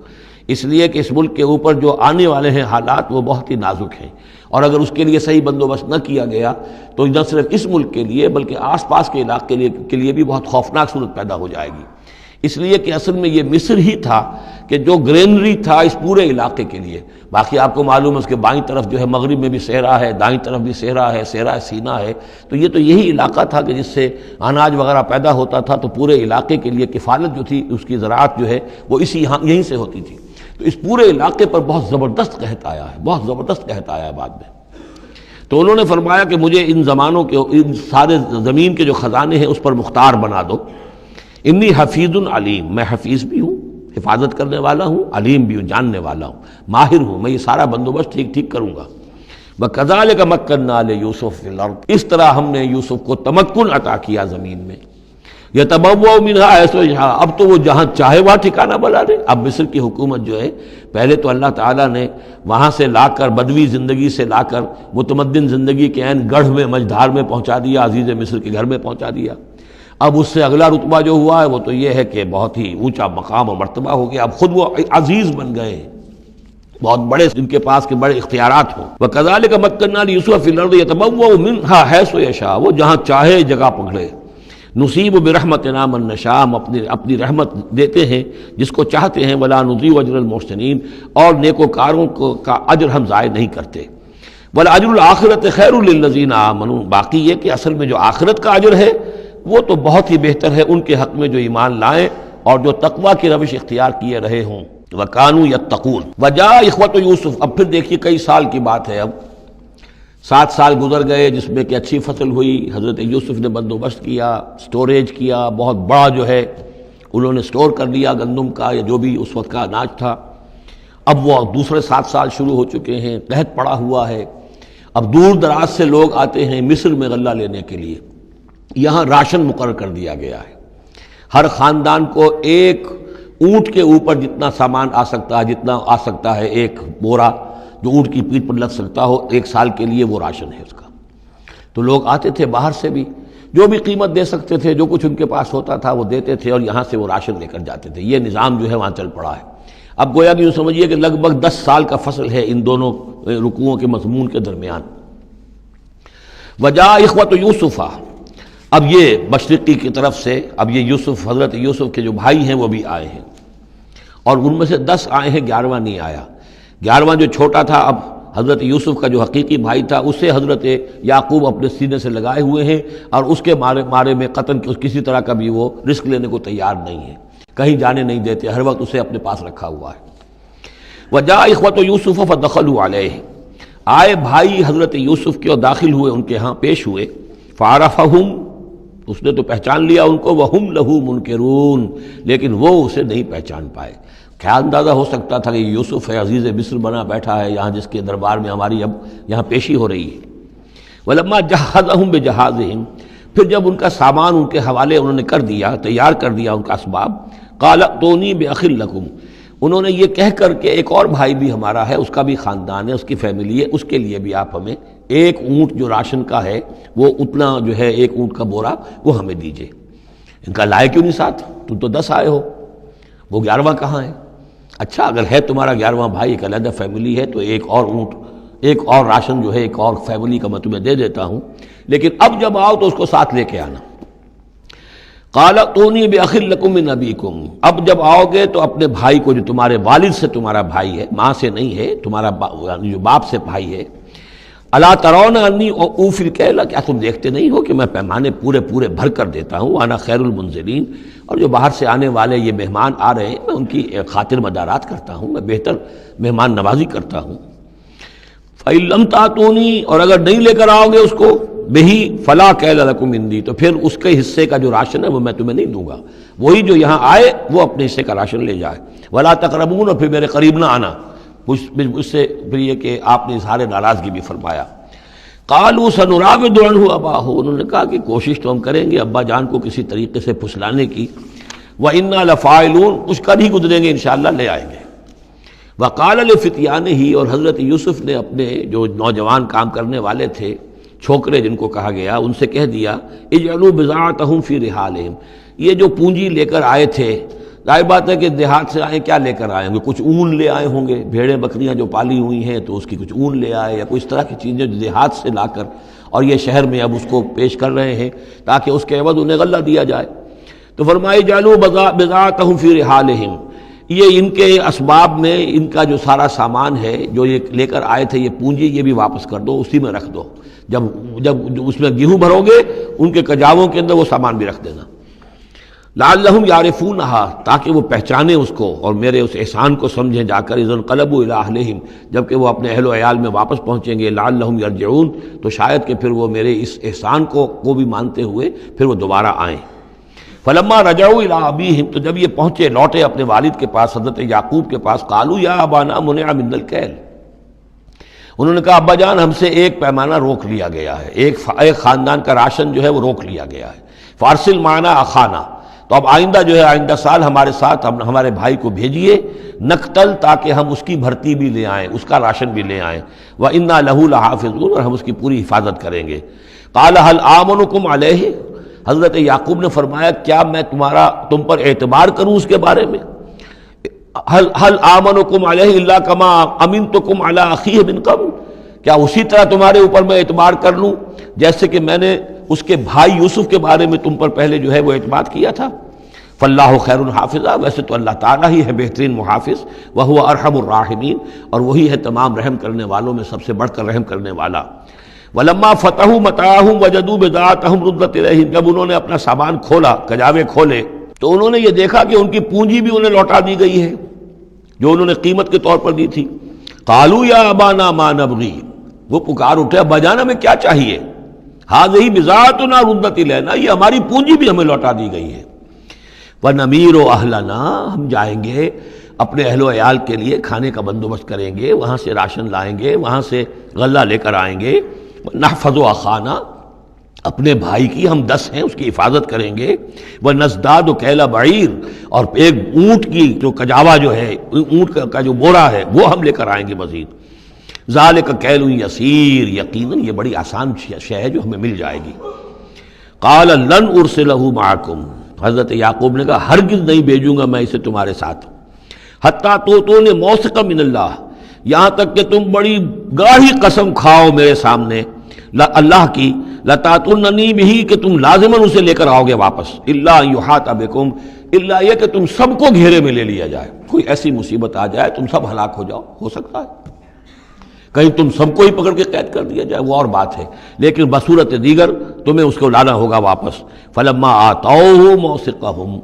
اس لیے کہ اس ملک کے اوپر جو آنے والے ہیں حالات وہ بہت ہی نازک ہیں، اور اگر اس کے لیے صحیح بندوبست نہ کیا گیا تو نہ صرف اس ملک کے لیے بلکہ آس پاس کے علاقے کے لیے بھی بہت خوفناک صورت پیدا ہو جائے گی، اس لیے کہ اصل میں یہ مصر ہی تھا کہ جو گرینری تھا اس پورے علاقے کے لیے۔ باقی آپ کو معلوم ہے اس کے بائیں طرف جو ہے مغرب میں بھی صحرا ہے، دائیں طرف بھی صحرا ہے، صحرا سینا ہے، تو یہ تو یہی علاقہ تھا کہ جس سے اناج وغیرہ پیدا ہوتا تھا، تو پورے علاقے کے لیے کفالت جو تھی اس کی زراعت جو ہے وہ یہیں سے ہوتی تھی، تو اس پورے علاقے پر بہت زبردست قحط آیا ہے، بہت زبردست قحط آیا ہے بعد میں۔ تو انہوں نے فرمایا کہ مجھے ان زمانوں کے ان سارے زمین کے جو خزانے ہیں اس پر مختار بنا دو، انی حفیظ علیم، میں حفیظ بھی ہوں، حفاظت کرنے والا ہوں، علیم بھی ہوں، جاننے والا ہوں، ماہر ہوں، میں یہ سارا بندوبست ٹھیک کروں گا۔ وَكَذَلِكَ مَكَّنَّا لِيُوسُفَ فِي الْأَرْضِ، اس طرح ہم نے یوسف کو تمکن عطا کیا زمین میں، يَتَبَوَّأُ مِنْهَا حَيْثُ يَشَاءُ، اب تو وہ جہاں چاہے وہاں ٹھکانہ بنا لے۔ اب مصر کی حکومت جو ہے پہلے تو اللہ تعالیٰ نے وہاں سے لا کر بدوی زندگی سے لا کر متمدن زندگی کے عین گڑھ میں مجدھار میں پہنچا دیا، عزیز مصر کے گھر میں پہنچا دیا۔ اب اس سے اگلا رتبہ جو ہوا ہے وہ تو یہ ہے کہ بہت ہی اونچا مقام اور مرتبہ ہو گیا، اب خود وہ عزیز بن گئے ہیں، بہت بڑے ان کے پاس کے بڑے اختیارات ہوں۔ وَكَذَلِكَ مَكَّنَّا لِيُوسُفَ فِي الْأَرْضِ يَتَبَوَّأُ مِنْهَا حَيْثُ يَشَاءُ، وہ جہاں چاہے جگہ پکڑے۔ نصیب برحمتنا من نشاء، ہم اپنی رحمت دیتے ہیں جس کو چاہتے ہیں، ولا نضيع اجر المحسنین، اور نیکوکاروں کا اجر ہم ضائع نہیں کرتے۔ وَلَأَجْرُ الْآخِرَةِ خَيْرٌ لِلَّذِينَ آمَنُوا، باقی یہ کہ اصل میں جو آخرت کا اجر ہے وہ تو بہت ہی بہتر ہے ان کے حق میں جو ایمان لائیں اور جو تقوی کی روش اختیار کیے رہے ہوں۔ وَكَانُوا يَتَّقُونَ۔ وَجَاءَ إِخْوَةُ يُوسُف، اب پھر دیکھیے کئی سال کی بات ہے، اب 7 سال گزر گئے جس میں کہ اچھی فصل ہوئی، حضرت یوسف نے بندوبست کیا، سٹوریج کیا، بہت بڑا جو ہے انہوں نے سٹور کر لیا گندم کا یا جو بھی اس وقت کا اناج تھا۔ اب وہ دوسرے 7 سال شروع ہو چکے ہیں، قحط پڑا ہوا ہے، اب دور دراز سے لوگ آتے ہیں مصر میں غلہ لینے کے لیے، یہاں راشن مقرر کر دیا گیا ہے، ہر خاندان کو ایک اونٹ کے اوپر جتنا سامان آ سکتا ہے، جتنا آ سکتا ہے ایک بورا جو اونٹ کی پیٹھ پر لگ سکتا ہو، 1 سال کے لیے وہ راشن ہے اس کا۔ تو لوگ آتے تھے باہر سے بھی، جو بھی قیمت دے سکتے تھے، جو کچھ ان کے پاس ہوتا تھا وہ دیتے تھے اور یہاں سے وہ راشن لے کر جاتے تھے۔ یہ نظام جو ہے وہاں چل پڑا ہے۔ اب گویا کہ یوں سمجھیے کہ لگ بھگ 10 سال کا فصل ہے ان دونوں رکوعوں کے مضمون کے درمیان۔ وجاء اخوۃ یوسف، اب یہ مشرقی کی طرف سے اب یہ یوسف، حضرت یوسف کے جو بھائی ہیں وہ بھی آئے ہیں، اور ان میں سے 10 آئے ہیں، 11واں نہیں آیا۔ 11واں جو چھوٹا تھا، اب حضرت یوسف کا جو حقیقی بھائی تھا اسے حضرت یعقوب اپنے سینے سے لگائے ہوئے ہیں، اور اس کے مارے میں قتل کسی طرح کا بھی وہ رسک لینے کو تیار نہیں ہے، کہیں جانے نہیں دیتے، ہر وقت اسے اپنے پاس رکھا ہوا ہے۔ وجاء اخوۃ یوسف فدخلوا علیہ، آئے بھائی حضرت یوسف کے اور داخل ہوئے ان کے ہاں، پیش ہوئے۔ فعرفہم، اس نے تو پہچان لیا ان کو، وہم لہ منکرون، لیکن وہ اسے نہیں پہچان پائے۔ خیال اندازہ ہو سکتا تھا کہ یوسف ہے، عزیز مصر بنا بیٹھا ہے یہاں، جس کے دربار میں ہماری اب یہاں پیشی ہو رہی ہے۔ وَلَمَّا جَهَّزَهُم بِجَهَازِهِمْ، پھر جب ان کا سامان ان کے حوالے انہوں نے کر دیا، تیار کر دیا ان کا اسباب، قَالَ ائْتُونِي بِأَخٍ لَكُمْ، انہوں نے یہ کہہ کر کہ ایک اور بھائی بھی ہمارا ہے، اس کا بھی خاندان ہے، اس کی فیملی ہے، اس کے لیے بھی آپ ہمیں ایک اونٹ جو راشن کا ہے وہ اتنا جو ہے ایک اونٹ کا بورا وہ ہمیں دیجئے۔ ان کا لائے کیوں نہیں ساتھ؟ تم تو 10 آئے ہو، وہ 11واں کہاں ہے؟ اچھا اگر ہے تمہارا 11واں بھائی، ایک علیحدہ فیملی ہے، تو ایک اور اونٹ، ایک اور راشن جو ہے ایک اور فیملی کا میں تمہیں دے دیتا ہوں، لیکن اب جب آؤ تو اس کو ساتھ لے کے آنا۔ قَالَ ائْتُونِي بِأَخٍ لَكُم مِّنْ أَبِيكُمْ، اب جب آؤ گے تو اپنے بھائی کو، جو تمہارے والد سے تمہارا بھائی ہے، ماں سے نہیں ہے، تمہارا جو باپ سے بھائی ہے، الا ترون انی اوفی الکیل، کیا تم دیکھتے نہیں ہو کہ میں پیمانے پورے پورے بھر کر دیتا ہوں، وانا خیر المنزلین، اور جو باہر سے آنے والے یہ مہمان آ رہے ہیں میں ان کی خاطر مدارات کرتا ہوں، میں بہتر مہمان نوازی کرتا ہوں۔ فَإِن لَّمْ تَأْتُونِی، اور اگر نہیں لے کر آؤ گے اس کو، بِہِ فَلَا کَیْلَ لَکُمْ عِندِی، تو پھر اس کے حصے کا جو راشن ہے وہ میں تمہیں نہیں دوں گا، وہی جو یہاں آئے وہ اپنے حصے کا راشن لے جائے۔ وَلَا تَقْرَبُونَ، اور پھر میرے قریب نہ آنا، اس سے پھر یہ کہ آپ نے اظہار ناراضگی بھی فرمایا۔ قالوا سنراود عنہ اباہ، انہوں نے کہا کہ کوشش تو ہم کریں گے ابا جان کو کسی طریقے سے پھسلانے کی، وَإِنَّا لَفَاعِلُونَ، کچھ کر ہی گزریں گے انشاءاللہ، لے آئیں گے۔ وَقَالَ لِفِتْيَانِهِ، اور حضرت یوسف نے اپنے جو نوجوان کام کرنے والے تھے، چھوکرے جن کو کہا گیا، ان سے کہہ دیا، اجعلوا بضاعتهم فی رحالہم، یہ جو پونجی لے کر آئے تھے، ظاہر بات ہے کہ دیہات سے آئے، کیا لے کر آئے ہوں گے؟ کچھ اون لے آئے ہوں گے، بھیڑیں بکریاں جو پالی ہوئی ہیں تو اس کی کچھ اون لے آئے، یا کوئی اس طرح کی چیزیں جو دیہات سے لا کر اور یہ شہر میں اب اس کو پیش کر رہے ہیں تاکہ اس کے عوض انہیں غلہ دیا جائے۔ تو فرمایا جعلوا بضاعتهم فی رحالہم، یہ ان کے اسباب میں ان کا جو سارا سامان ہے جو یہ لے کر آئے تھے، یہ پونجی، یہ بھی واپس کر دو، اسی میں رکھ دو، جب اس میں گیہوں بھرو گے ان کے کجاووں کے اندر وہ سامان بھی رکھ دینا۔ لعلہم یعرفونہا، تاکہ وہ پہچانیں اس کو اور میرے اس احسان کو سمجھیں جا کر، اذا انقلبوا الی اہلہم، جبکہ وہ اپنے اہل و عیال میں واپس پہنچیں گے، لعلہم یرجعون، تو شاید کہ پھر وہ میرے اس احسان کو بھی مانتے ہوئے پھر وہ دوبارہ آئیں۔ فلما رجعوا الی ابیہم، تو جب یہ پہنچے لوٹے اپنے والد کے پاس، حضرت یعقوب کے پاس، قالوا یا ابانا منع منا الکیل، انہوں نے کہا ابا جان ہم سے ایک پیمانہ روک لیا گیا ہے، ایک خاندان کا راشن جو ہے وہ روک لیا گیا ہے، فارسل معنا اخانا، تو اب آئندہ جو ہے آئندہ سال ہمارے ساتھ ہمارے بھائی کو بھیجیے، نقتل، تاکہ ہم اس کی بھرتی بھی لے آئیں، اس کا راشن بھی لے آئیں، وَإِنَّا لَهُ لَحَافِظُونَ، اور ہم اس کی پوری حفاظت کریں گے۔ قَالَ هَلْ آمَنُكُمْ عَلَيْهِ، حضرت یعقوب نے فرمایا کیا میں تم پر اعتبار کروں اس کے بارے میں؟ هَلْ آمَنُكُمْ عَلَيْهِ إِلَّا كَمَا أَمِنْتُكُمْ عَلَىٰ أَخِيهِ مِنْ قَبْلُ، کیا اسی طرح تمہارے اوپر میں اعتبار کر لوں جیسے کہ میں نے اس کے بھائی یوسف کے بارے میں تم پر پہلے جو ہے وہ اعتماد کیا تھا؟ فاللہ خیر حافظہ، ویسے تو اللہ تعالیٰ ہی ہے بہترین محافظ، وہو ارحم الراحمین، اور وہی ہے تمام رحم کرنے والوں میں سب سے بڑھ کر رحم کرنے والا۔ ولما فتحوا متاعهم وجدوا بضاعتهم ردت الیہم، جب انہوں نے اپنا سامان کھولا، کجاوے کھولے، تو انہوں نے یہ دیکھا کہ ان کی پونجی بھی انہیں لوٹا دی گئی ہے جو انہوں نے قیمت کے طور پر دی تھی۔ قالوا یا ابانا ما نبغی، وہ پکار اٹھے ابا جان ہمیں کیا چاہیے؟ ہذہ بضاعتنا ردت الینا، یہ ہماری پونجی بھی ہمیں لوٹا دی گئی ہے۔ وَنَمِيرُ أَهْلَنَا، ہم جائیں گے اپنے اہل و عیال کے لیے کھانے کا بندوبست کریں گے، وہاں سے راشن لائیں گے، وہاں سے غلہ لے کر آئیں گے۔ نَحْفَظُ أَخَانَا، اپنے بھائی کی ہم 10 ہیں اس کی حفاظت کریں گے۔ وَنَزْدَادُ كَيْلَ بَعِيرٍ، اور ایک اونٹ کی جو کجاوا جو ہے، اونٹ کا جو بورا ہے وہ ہم لے کر آئیں گے مزید۔ ذَلِكَ كَيْلٌ يَسِيرٌ، یقیناً یہ بڑی آسان شے ہے جو ہمیں مل جائے گی۔ قَالَ لَنْ أُرْسِلَهُ مَعَكُمْ، حضرت یعقوب نے کہا ہرگز نہیں بھیجوں گا میں اسے تمہارے ساتھ، حتیٰ تؤتونی موثقا من اللہ، یہاں تک کہ تم بڑی گاڑی قسم کھاؤ میرے سامنے اللہ کی، لتاتوننی بہ، کہ تم لازماً اسے لے کر آؤ گے واپس، الا ان یحاط بکم، الا یہ کہ تم سب کو گھیرے میں لے لیا جائے، کوئی ایسی مصیبت آ جائے تم سب ہلاک ہو جاؤ، ہو سکتا ہے کہیں تم سب کو ہی پکڑ کے قید کر دیا جائے، وہ اور بات ہے، لیکن بصورت دیگر تمہیں اس کو لانا ہوگا واپس۔ فلما آتوہ موثقہم،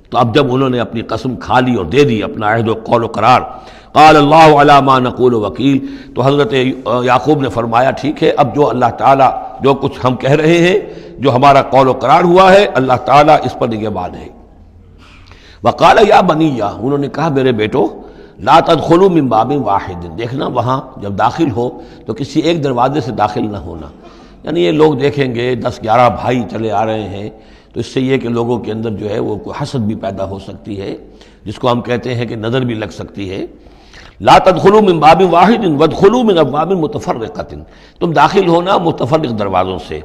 تو اب جب انہوں نے اپنی قسم کھا لی اور دے دی اپنا عہد و قول و قرار، قال اللہ علی ما نقول وکیل، تو حضرت یعقوب نے فرمایا ٹھیک ہے، اب جو اللہ تعالیٰ جو کچھ ہم کہہ رہے ہیں، جو ہمارا قول و قرار ہوا ہے، اللہ تعالیٰ اس پر نگہبان ہے۔ وقال یا بنیا، انہوں نے کہا میرے بیٹو، لا تدخلوا من باب واحد، دیکھنا وہاں جب داخل ہو تو کسی ایک دروازے سے داخل نہ ہونا. یعنی یہ لوگ دیکھیں گے 10-11 بھائی چلے آ رہے ہیں تو اس سے یہ کہ لوگوں کے اندر جو ہے وہ کوئی حسد بھی پیدا ہو سکتی ہے، جس کو ہم کہتے ہیں کہ نظر بھی لگ سکتی ہے. لا تدخلوا من باب واحد وادخلوا من ابواب متفرقۃ، تم داخل ہونا متفرق دروازوں سے.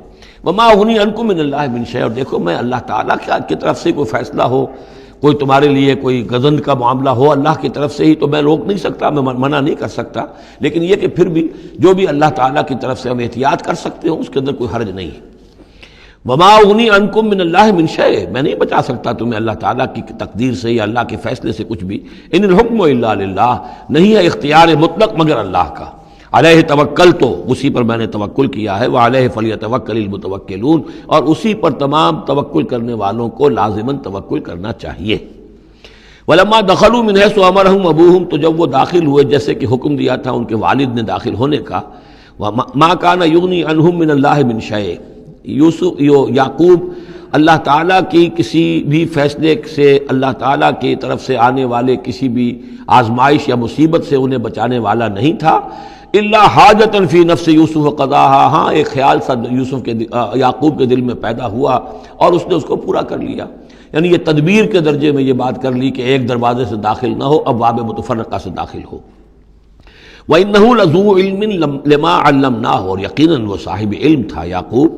وما اغنی عنکم من اللہ من شیء، اور دیکھو میں اللہ تعالیٰ کی طرف سے کوئی فیصلہ ہو، کوئی تمہارے لیے کوئی غضب کا معاملہ ہو اللہ کی طرف سے ہی تو میں روک نہیں سکتا، میں منع نہیں کر سکتا، لیکن یہ کہ پھر بھی جو بھی اللہ تعالیٰ کی طرف سے ہم احتیاط کر سکتے ہوں اس کے اندر کوئی حرج نہیں ہے. وما اغنی عنکم من اللہ من شیء، میں نہیں بچا سکتا تمہیں اللہ تعالیٰ کی تقدیر سے یا اللہ کے فیصلے سے کچھ بھی. ان الحکم الا للہ، نہیں ہے اختیار مطلق مگر اللہ کا. علیہ توکلت، اسی پر میں نے توکل کیا ہے. وعلیہ فلیتوکل المتوکلون، اور اسی پر تمام توکل کرنے والوں کو لازماً توکل کرنا چاہیے. ولما دخلوا من حیث امرهم ابوہم، تو جب وہ داخل ہوئے جیسے کہ حکم دیا تھا ان کے والد نے داخل ہونے کا. ما کان یغنی عنہم من اللہ من شیء، یعقوب اللہ تعالیٰ کی کسی بھی فیصلے سے، اللہ تعالیٰ کی طرف سے آنے والے کسی بھی آزمائش یا مصیبت سے انہیں بچانے والا نہیں تھا. الا حاجۃ فی نفس یوسف قضاها، ہاں ایک خیال سا یوسف کے یعقوب کے دل میں پیدا ہوا اور اس نے اس کو پورا کر لیا. یعنی یہ تدبیر کے درجے میں یہ بات کر لی کہ ایک دروازے سے داخل نہ ہو، ابواب متفرقہ سے داخل ہو. وَإِنَّهُ لَذُو عِلْمٍ لِمَا عَلَّمْنَاهُ، اور یقیناً وہ صاحب علم تھا یعقوب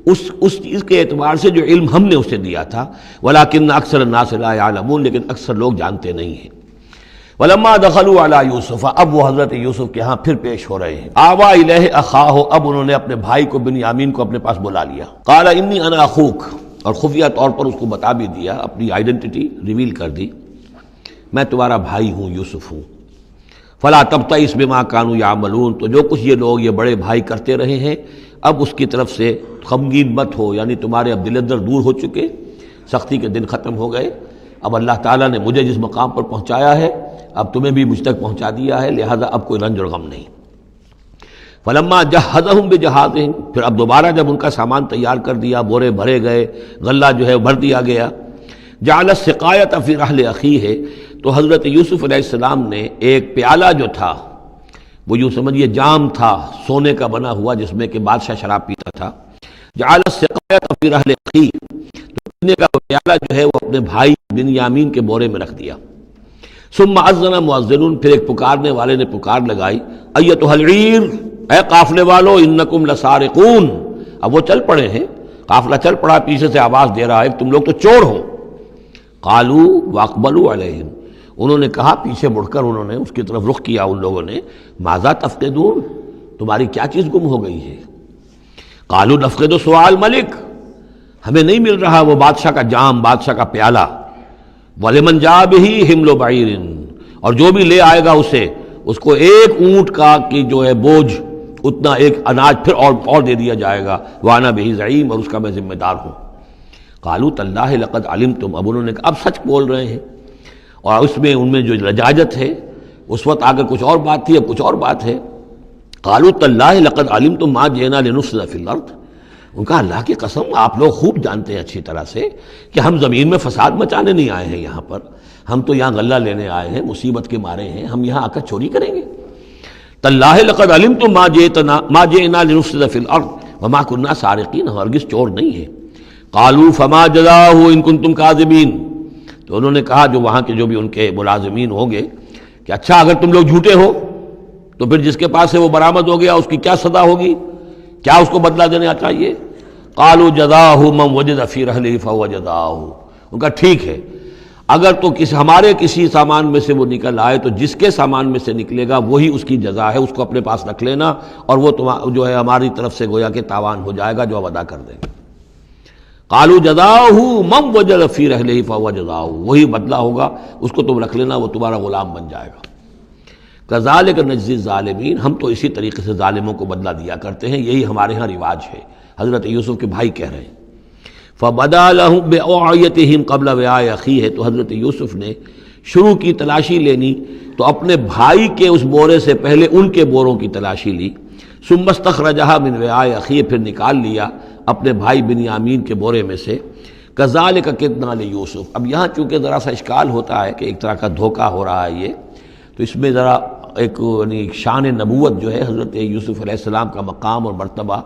اس چیز کے اعتبار سے جو علم ہم نے اسے دیا تھا. وَلَٰكِنَّ أَكْثَرَ النَّاسِ لَا يَعْلَمُونَ، لیکن اکثر لوگ جانتے نہیں ہیں. وَلَمَّا دَخَلُوا عَلَىٰ يُوسُفَ، اب وہ حضرت یوسف کے ہاں پھر پیش ہو رہے ہیں. آوَىٰ إِلَيْهِ أَخَاهُ، اب انہوں نے اپنے بھائی کو بنیامین کو اپنے پاس بلا لیا. قَالَ إِنِّي أَنَا أَخُوكَ، اور خفیہ طور پر اس کو بتا بھی دیا، اپنی آئیڈینٹی ریویل کر دی، میں تمہارا بھائی ہوں، یوسف ہوں. فلا تبتئس بما كانوا يعملون، تو جو کچھ یہ لوگ یہ بڑے بھائی کرتے رہے ہیں اب اس کی طرف سے غمگین مت ہو. یعنی تمہارے اب دل اندر دور ہو چکے، سختی کے دن ختم ہو گئے. اب اللہ تعالیٰ نے مجھے جس مقام پر پہنچایا ہے اب تمہیں بھی مجھ تک پہنچا دیا ہے، لہذا اب کوئی رنج اور غم نہیں. فلما جہزہم بجہازہم، پھر اب دوبارہ جب ان کا سامان تیار کر دیا، بورے بھرے گئے، غلہ جو ہے بھر دیا گیا. جعل السقایۃ فی رحل اخیہ، تو حضرت یوسف علیہ السلام نے ایک پیالہ جو تھا، وہ یوں سمجھیے جام تھا سونے کا بنا ہوا جس میں کہ بادشاہ شراب پیتا تھا. جعل السقایۃ فی رحل اخیہ، تو پینے کا پیالہ جو ہے وہ اپنے بھائی بنیامین کے بورے میں رکھ دیا. ثم اذن مؤذن، پھر ایک پکارنے والے نے پکار لگائی، ایتھا العیر، اے قافلے والو، انکم لسارقون. اب وہ چل پڑے ہیں، قافلہ چل پڑا، پیچھے سے آواز دے رہا ہے تم لوگ تو چور ہو. قالوا واقبلوا علیہم، انہوں نے کہا، پیچھے مڑ کر انہوں نے اس کی طرف رخ کیا ان لوگوں نے، ماذا تفقدون، تمہاری کیا چیز گم ہو گئی ہے. قالوا نفقد سؤال ملک، ہمیں نہیں مل رہا وہ بادشاہ کا جام، بادشاہ کا پیالہ. وَلِمَنْ جَاءَ بِهِ حِمْلُ بَعِيرٍ، اور جو بھی لے آئے گا اسے، اس کو ایک اونٹ کا کی جو ہے بوجھ، اتنا ایک اناج پھر اور دے دیا جائے گا. وَأَنَا بِهِ زَعِيمٌ، اور اس کا میں ذمہ دار ہوں. قَالُوا تَاللَّهِ لَقَدْ عَلِمْتُمْ، اب انہوں نے کہا اب سچ بول رہے ہیں، اور اس میں ان میں جو لجاجت ہے، اس وقت آگے کچھ اور بات تھی اب کچھ اور بات ہے. قَالُوا تَاللَّهِ لَقَدْ عَلِمْتُمْ مَا جِئْنَا لِنُفْسِدَ فِي الْأَرْضِ، ان کا اللہ کی قسم آپ لوگ خوب جانتے ہیں اچھی طرح سے کہ ہم زمین میں فساد مچانے نہیں آئے ہیں یہاں پر، ہم تو یہاں غلہ لینے آئے ہیں، مصیبت کے مارے ہیں، ہم یہاں آ کر چوری کریں گے. تاللہ لقد علمتم ما جئنا لنفسد فی الارض وما كنا سارقین، ہرگز چور نہیں ہے. قالوا فما جزاؤہ ان کنتم کاذبین، تو انہوں نے کہا جو وہاں کے جو بھی ان کے ملازمین ہوں گے کہ اچھا اگر تم لوگ جھوٹے ہو تو پھر جس کے پاس سے وہ برآمد ہو گیا اس کی کیا سزا ہوگی، کیا اس کو بدلہ دینا چاہیے. قالوا جزاؤہ من وجد فی رحلہ فہو جزاؤہ، ان کا ٹھیک ہے اگر تو ہمارے کسی سامان میں سے وہ نکل آئے تو جس کے سامان میں سے نکلے گا وہی اس کی جزا ہے، اس کو اپنے پاس رکھ لینا، اور وہ جو ہے ہماری طرف سے گویا کہ تاوان ہو جائے گا جو اب ادا کر دیں گے. قالوا جزاؤہ من وجد فی رحلہ فہو جزاؤہ، وہی بدلہ ہوگا، اس کو تم رکھ لینا، وہ تمہارا غلام بن جائے گا. کذالک نجزی الظالمین، ہم تو اسی طریقے سے ظالموں کو بدلہ دیا کرتے ہیں، یہی ہمارے ہاں رواج ہے. حضرت یوسف کے بھائی کہہ رہے ہیں. فبدا لهم بأوعیتهم قبل وعاء اخیہ، تو حضرت یوسف نے شروع کی تلاشی لینی تو اپنے بھائی کے اس بورے سے پہلے ان کے بوروں کی تلاشی لی. ثم استخرجها من وعاء اخیہ، پھر نکال لیا اپنے بھائی بنیامین کے بورے میں سے. کذالک کدنا لیوسف۔ اب یہاں چونکہ ذرا سا اشکال ہوتا ہے کہ ایک طرح کا دھوکہ ہو رہا ہے یہ، تو اس میں ذرا ایک یعنی شان نبوت جو ہے حضرت یوسف علیہ السلام کا مقام اور مرتبہ،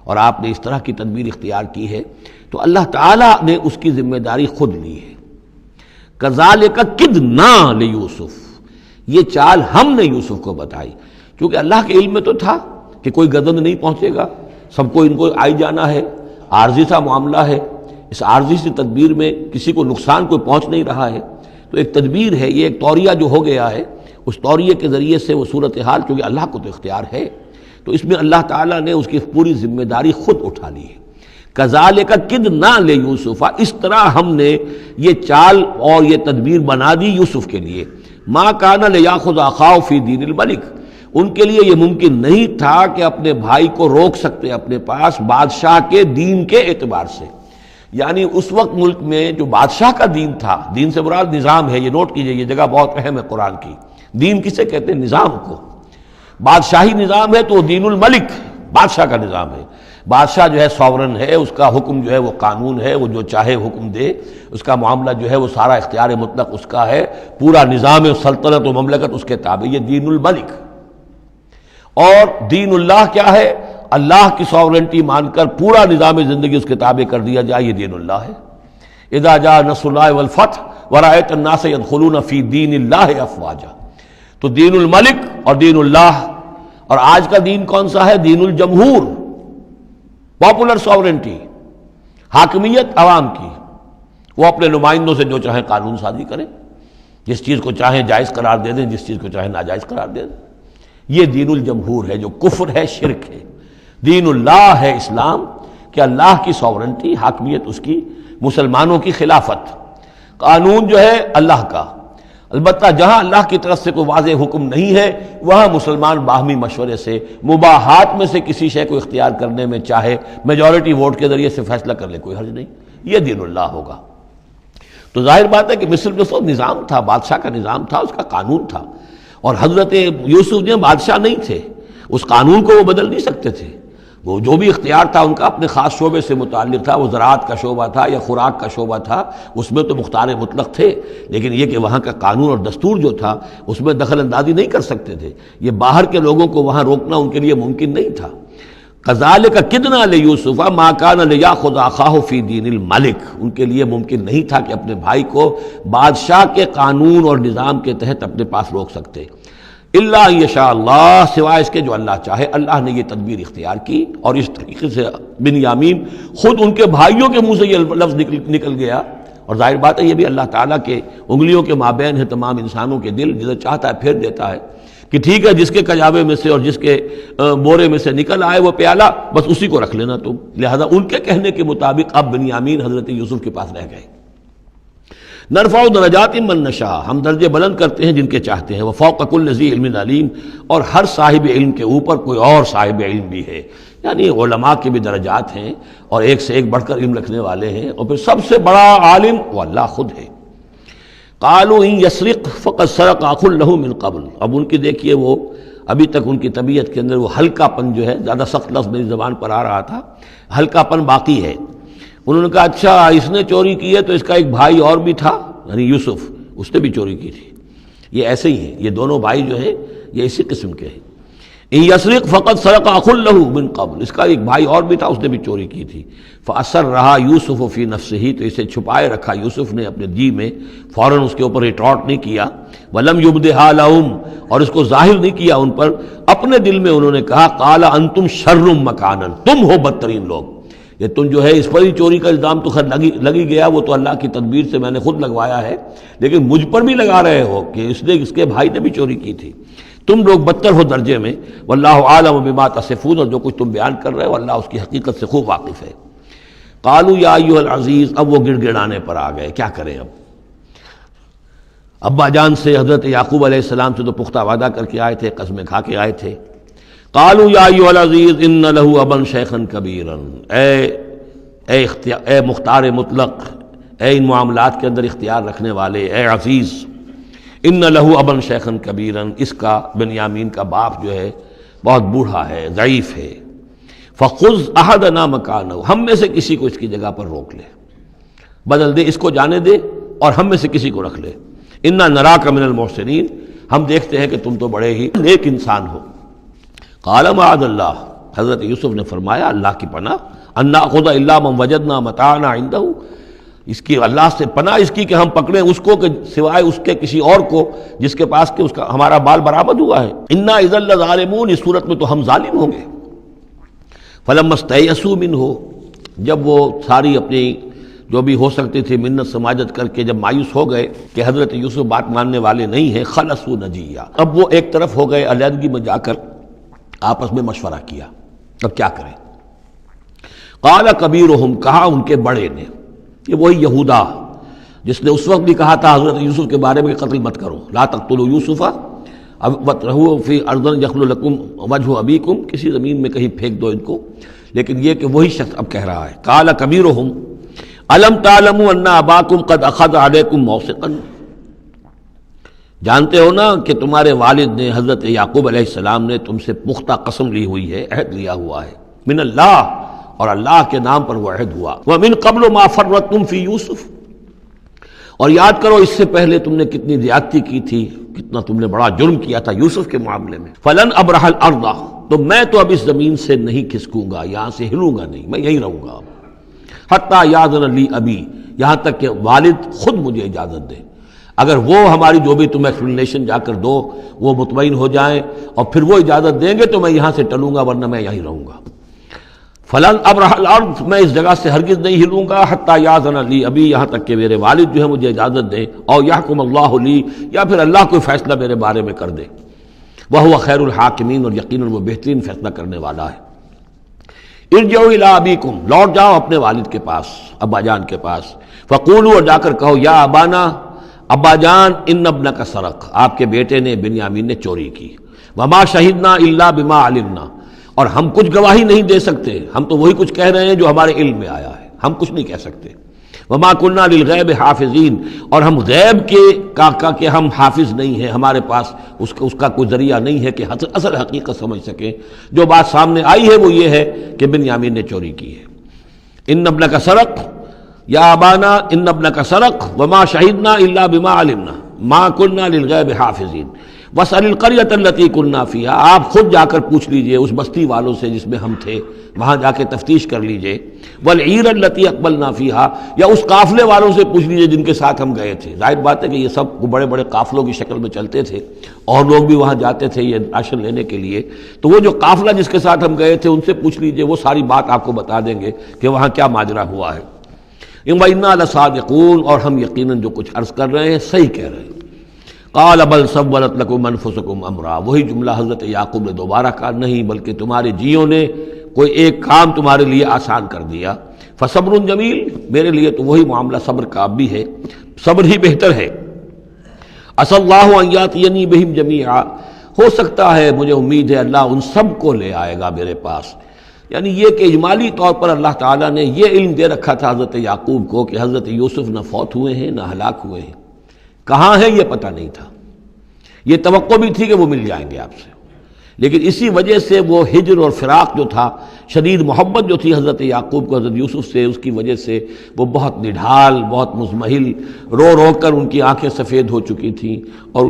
اور آپ نے اس طرح کی تدبیر اختیار کی ہے، تو اللہ تعالیٰ نے اس کی ذمہ داری خود لی ہے۔ کذالک کدنا لیوسف، یہ چال ہم نے یوسف کو بتائی، کیونکہ اللہ کے علم میں تو تھا کہ کوئی گزند نہیں پہنچے گا، سب کو ان کو آئی جانا ہے، عارضی سا معاملہ ہے، اس عارضی سی تدبیر میں کسی کو نقصان کوئی پہنچ نہیں رہا ہے، تو ایک تدبیر ہے، یہ ایک طوریہ جو ہو گیا ہے، اس طوریے کے ذریعے سے وہ صورتحال، کیونکہ اللہ کو تو اختیار ہے، تو اس میں اللہ تعالیٰ نے اس کی پوری ذمہ داری خود اٹھا لی ہے۔ کذالک کدنا لیوسف، اس طرح ہم نے یہ چال اور یہ تدبیر بنا دی یوسف کے لیے۔ ما کان لیاخذ اخاہ فی دین الملک، ان کے لیے یہ ممکن نہیں تھا کہ اپنے بھائی کو روک سکتے اپنے پاس بادشاہ کے دین کے اعتبار سے، یعنی اس وقت ملک میں جو بادشاہ کا دین تھا، دین سے مراد نظام ہے، یہ نوٹ کیجئے، یہ جگہ بہت اہم ہے قرآن کی۔ دین کسے کہتے ہیں؟ نظام کو۔ بادشاہی نظام ہے تو وہ دین الملک، بادشاہ کا نظام ہے۔ بادشاہ جو ہے ساورن ہے، اس کا حکم جو ہے وہ قانون ہے، وہ جو چاہے حکم دے، اس کا معاملہ جو ہے وہ سارا اختیار مطلق اس کا ہے، پورا نظام سلطنت و مملکت اس کے تابع، یہ دین الملک۔ اور دین اللہ کیا ہے؟ اللہ کی ساورنٹی مان کر پورا نظام زندگی اس کے تابع کر دیا جائے، یہ دین اللہ ہے۔ اذا جاء نصر اللہ والفتح ورأیت الناس يدخلون فی دین اللہ افواجا، تو دین الملک اور دین اللہ۔ اور آج کا دین کون سا ہے؟ دین الجمہور، پاپولر ساورنٹی، حاکمیت عوام کی، وہ اپنے نمائندوں سے جو چاہیں قانون سازی کریں، جس چیز کو چاہیں جائز قرار دے دیں، جس چیز کو چاہیں ناجائز قرار دے دیں۔ یہ دین الجمہور ہے جو کفر ہے، شرک ہے۔ دین اللہ ہے اسلام، کہ اللہ کی ساورنٹی، حاکمیت اس کی، مسلمانوں کی خلافت، قانون جو ہے اللہ کا۔ البتہ جہاں اللہ کی طرف سے کوئی واضح حکم نہیں ہے، وہاں مسلمان باہمی مشورے سے مباحات میں سے کسی شے کو اختیار کرنے میں چاہے میجورٹی ووٹ کے ذریعے سے فیصلہ کر لے، کوئی حرج نہیں، یہ دین اللہ ہوگا۔ تو ظاہر بات ہے کہ مصر میں تو نظام تھا، بادشاہ کا نظام تھا، اس کا قانون تھا، اور حضرت یوسف جو بادشاہ نہیں تھے، اس قانون کو وہ بدل نہیں سکتے تھے۔ وہ جو بھی اختیار تھا ان کا اپنے خاص شعبے سے متعلق تھا، وہ زراعت کا شعبہ تھا یا خوراک کا شعبہ تھا، اس میں تو مختار مطلق تھے، لیکن یہ کہ وہاں کا قانون اور دستور جو تھا اس میں دخل اندازی نہیں کر سکتے تھے، یہ باہر کے لوگوں کو وہاں روکنا ان کے لیے ممکن نہیں تھا۔ کذالک کدنا لیوسف ما کان لیاخذ اخاہ فی دین الملک، ان کے لیے ممکن نہیں تھا کہ اپنے بھائی کو بادشاہ کے قانون اور نظام کے تحت اپنے پاس روک سکتے، الا ان یشاء اللہ، سوائے اس کے جو اللہ چاہے۔ اللہ نے یہ تدبیر اختیار کی، اور اس طریقے سے بنیامین خود ان کے بھائیوں کے منہ سے یہ لفظ نکل گیا، اور ظاہر بات ہے یہ بھی اللہ تعالیٰ کے انگلیوں کے مابین ہے تمام انسانوں کے دل، جسے چاہتا ہے پھیر دیتا ہے کہ ٹھیک ہے، جس کے کجاوے میں سے اور جس کے بورے میں سے نکل آئے وہ پیالہ، بس اسی کو رکھ لینا تم۔ لہذا ان کے کہنے کے مطابق اب بنیامین حضرت یوسف کے پاس رہ گئے۔ نرفع درجات من نشاء، ہم درجے بلند کرتے ہیں جن کے چاہتے ہیں، وفوق کل ذی علم علیم، اور ہر صاحب علم کے اوپر کوئی اور صاحب علم بھی ہے، یعنی علماء کے بھی درجات ہیں، اور ایک سے ایک بڑھ کر علم رکھنے والے ہیں، اور پھر سب سے بڑا عالم وہ اللہ خود ہے۔ قالوا ان یسرق فقد سرق اخ له من قبل، اب ان کی دیکھیے وہ ابھی تک ان کی طبیعت کے اندر وہ ہلکا پن جو ہے، زیادہ سخت لفظ میری زبان پر آ رہا تھا، ہلکا پن باقی ہے۔ انہوں نے کہا اچھا اس نے چوری کی ہے تو اس کا ایک بھائی اور بھی تھا، یعنی یوسف، اس نے بھی چوری کی تھی۔ یہ ایسے ہی ہیں، یہ دونوں بھائی جو ہیں یہ اسی قسم کے ہیں۔ ان یسرق فقد سرق اخ له من قبل، اس کا ایک بھائی اور بھی تھا، اس نے بھی چوری کی تھی۔ فاسرها یوسف فی نفسہ، تو اسے چھپائے رکھا یوسف نے اپنے جی میں، فوراً اس کے اوپر ریٹارٹ نہیں کیا۔ ولم یبدھا لهم، اور اس کو ظاہر نہیں کیا ان پر، اپنے دل میں انہوں نے کہا قال انتم شر مکانا، تم ہو بدترین لوگ، یہ تم جو ہے اس پر ہی چوری کا الزام تو خیر لگی گیا، وہ تو اللہ کی تدبیر سے میں نے خود لگوایا ہے، لیکن مجھ پر بھی لگا رہے ہو کہ اس کے بھائی نے بھی چوری کی تھی، تم لوگ بدتر ہو درجے میں۔ واللہ عالم بما تصفون، اور جو کچھ تم بیان کر رہے ہو اللہ اس کی حقیقت سے خوب واقف ہے۔ قالوا یا ایھا العزیز، اب وہ گڑ گڑانے پر آ گئے، کیا کریں اب؟ ابا جان سے حضرت یعقوب علیہ السلام سے تو پختہ وعدہ کر کے آئے تھے، قسمیں کھا کے آئے تھے۔ قالوا یا ایھا العزیز ان له ابا شیخا کبیرا، اے مختار مطلق، اے ان معاملات کے اندر اختیار رکھنے والے، اے عزیز، ان له ابا شیخا کبیرا، اس کا بنیامین کا باپ جو ہے بہت بوڑھا ہے، ضعیف ہے۔ فخذ احدنا مکانہ، ہم میں سے کسی کو اس کی جگہ پر روک لے، بدل دے، اس کو جانے دے اور ہم میں سے کسی کو رکھ لے۔ انا نراک من المحسنین، ہم دیکھتے ہیں کہ تم تو بڑے ہی نیک انسان ہو۔ قال معاذ اللہ، حضرت یوسف نے فرمایا اللہ کی پناہ، ان ناخذ الا من وجدنا متاعنا عنده، اس کی اللہ سے پناہ اس کی کہ ہم پکڑیں اس کو کہ سوائے اس کے کسی اور کو جس کے پاس کہ اس کا ہمارا بال برآمد ہوا ہے۔ انا اذا لظالمون، اس صورت میں تو ہم ظالم ہوں گے۔ فلما استيئسوا منه، جب وہ ساری اپنی جو بھی ہو سکتی تھی منت سماجت کر کے جب مایوس ہو گئے کہ حضرت یوسف بات ماننے والے نہیں ہیں، خلصوا نجیہ، اب وہ ایک طرف ہو گئے، علیحدگی میں جا کر آپس میں مشورہ کیا اب کیا کریں۔ قال کبیرہم، کہا ان کے بڑے نے، یہ وہی یہودا جس نے اس وقت بھی کہا تھا حضرت یوسف کے بارے میں کہ قتل مت کرو، لا تقتلوا یوسف وَاطْرَحُوهُ فِي أَرْضٍ يَخْلُ لَكُمْ وَجْهُ أَبِيكُمْ، کسی زمین میں کہیں پھینک دو ان کو، لیکن یہ کہ وہی شخص اب کہہ رہا ہے۔ قال کبیرہم أَلَمْ تَعْلَمُوا أَنَّ أَبَاكُمْ قَدْ أَخَذَ عَلَيْكُمْ مَوْثِقًا، جانتے ہو نا کہ تمہارے والد نے حضرت یعقوب علیہ السلام نے تم سے پختہ قسم لی ہوئی ہے، عہد لیا ہوا ہے، من اللہ، اور اللہ کے نام پر وہ عہد ہوا، وَمِن قَبْلُ مَا فَرَّطْتُمْ فِي يُوسُف، اور یاد کرو اس سے پہلے تم نے کتنی زیادتی کی تھی، کتنا تم نے بڑا جرم کیا تھا یوسف کے معاملے میں۔ فَلَنْ أَبْرَحَ الْأَرْضَ، تو میں تو اب اس زمین سے نہیں کھسکوں گا، یہاں سے ہلوں گا نہیں، میں یہیں رہوں گا حتیٰ یأذن لی ابی، یہاں تک کہ والد خود مجھے اجازت دے، اگر وہ ہماری جو بھی تم ایکسپلینیشن جا کر دو وہ مطمئن ہو جائیں اور پھر وہ اجازت دیں گے تو میں یہاں سے ٹلوں گا، ورنہ میں یہیں رہوں گا۔ فلن ابرح الارض، میں اس جگہ سے ہرگز نہیں ہلوں گا، حتیٰ یأذن لی ابی، یہاں تک کہ میرے والد جو ہے مجھے اجازت دیں، اور یحکم اللہ لی، یا پھر اللہ کوئی فیصلہ میرے بارے میں کر دے، وہو خیر الحاکمین، اور یقیناً وہ بہترین فیصلہ کرنے والا ہے۔ ارجعوا الی ابیکم، لوٹ جاؤ اپنے والد کے پاس، ابا جان کے پاس، فقولوا، اور جا کر کہو، یا ابانا، ابا جان، ان ابنک سرق، آپ کے بیٹے نے بنیامین نے چوری کی، وما شہدنا الا بما علمنا، اور ہم کچھ گواہی نہیں دے سکتے، ہم تو وہی کچھ کہہ رہے ہیں جو ہمارے علم میں آیا ہے، ہم کچھ نہیں کہہ سکتے۔ وما كنا للغیب حافظین، اور ہم غیب کے ہم حافظ نہیں ہیں، ہمارے پاس اس کا کوئی ذریعہ نہیں ہے کہ اصل حقیقت سمجھ سکیں، جو بات سامنے آئی ہے وہ یہ ہے کہ بنیامین نے چوری کی ہے۔ ان ابنک سرق یا ابانا ان ابنک سرق وما شہدنا الا بما علمنا ما كنا للغیب حافظین واسأل القریۃ التی كنا فیہا، آپ خود جا کر پوچھ لیجئے اس بستی والوں سے جس میں ہم تھے، وہاں جا کے تفتیش کر لیجئے، والعیر التی اقبلنا فیہا، یا اس قافلے والوں سے پوچھ لیجئے جن کے ساتھ ہم گئے تھے۔ ظاہر بات ہے کہ یہ سب بڑے بڑے قافلوں کی شکل میں چلتے تھے اور لوگ بھی وہاں جاتے تھے یہ راشن لینے کے لیے، تو وہ جو قافلہ جس کے ساتھ ہم گئے تھے ان سے پوچھ لیجئے، وہ ساری بات آپ کو بتا دیں گے کہ وہاں کیا ماجرا ہوا ہے۔ وَإِنَّا لَصَادِقُونَ، اور ہم یقیناً جو کچھ عرض کر رہے ہیں صحیح کہہ رہے ہیں۔ قال بل سولت لكم انفسكم امرا، وہی جملہ حضرت یعقوب نے دوبارہ کہا، نہیں بلکہ تمہارے جیوں نے کوئی ایک کام تمہارے لیے آسان کر دیا، فصبر جمیل، میرے لیے تو وہی معاملہ صبر کا بھی ہے، صبر ہی بہتر ہے۔ عسى الله ان ياتيني بهم جميعا، ہو سکتا ہے، مجھے امید ہے اللہ ان سب کو لے آئے گا میرے پاس، یعنی یہ کہ اجمالی طور پر اللہ تعالیٰ نے یہ علم دے رکھا تھا حضرت یعقوب کو کہ حضرت یوسف نہ فوت ہوئے ہیں نہ ہلاک ہوئے ہیں، کہاں ہے یہ پتہ نہیں تھا، یہ توقع بھی تھی کہ وہ مل جائیں گے آپ سے، لیکن اسی وجہ سے وہ ہجر اور فراق جو تھا، شدید محبت جو تھی حضرت یعقوب کو حضرت یوسف سے، اس کی وجہ سے وہ بہت نڈھال، بہت مزمحل، رو رو کر ان کی آنکھیں سفید ہو چکی تھیں اور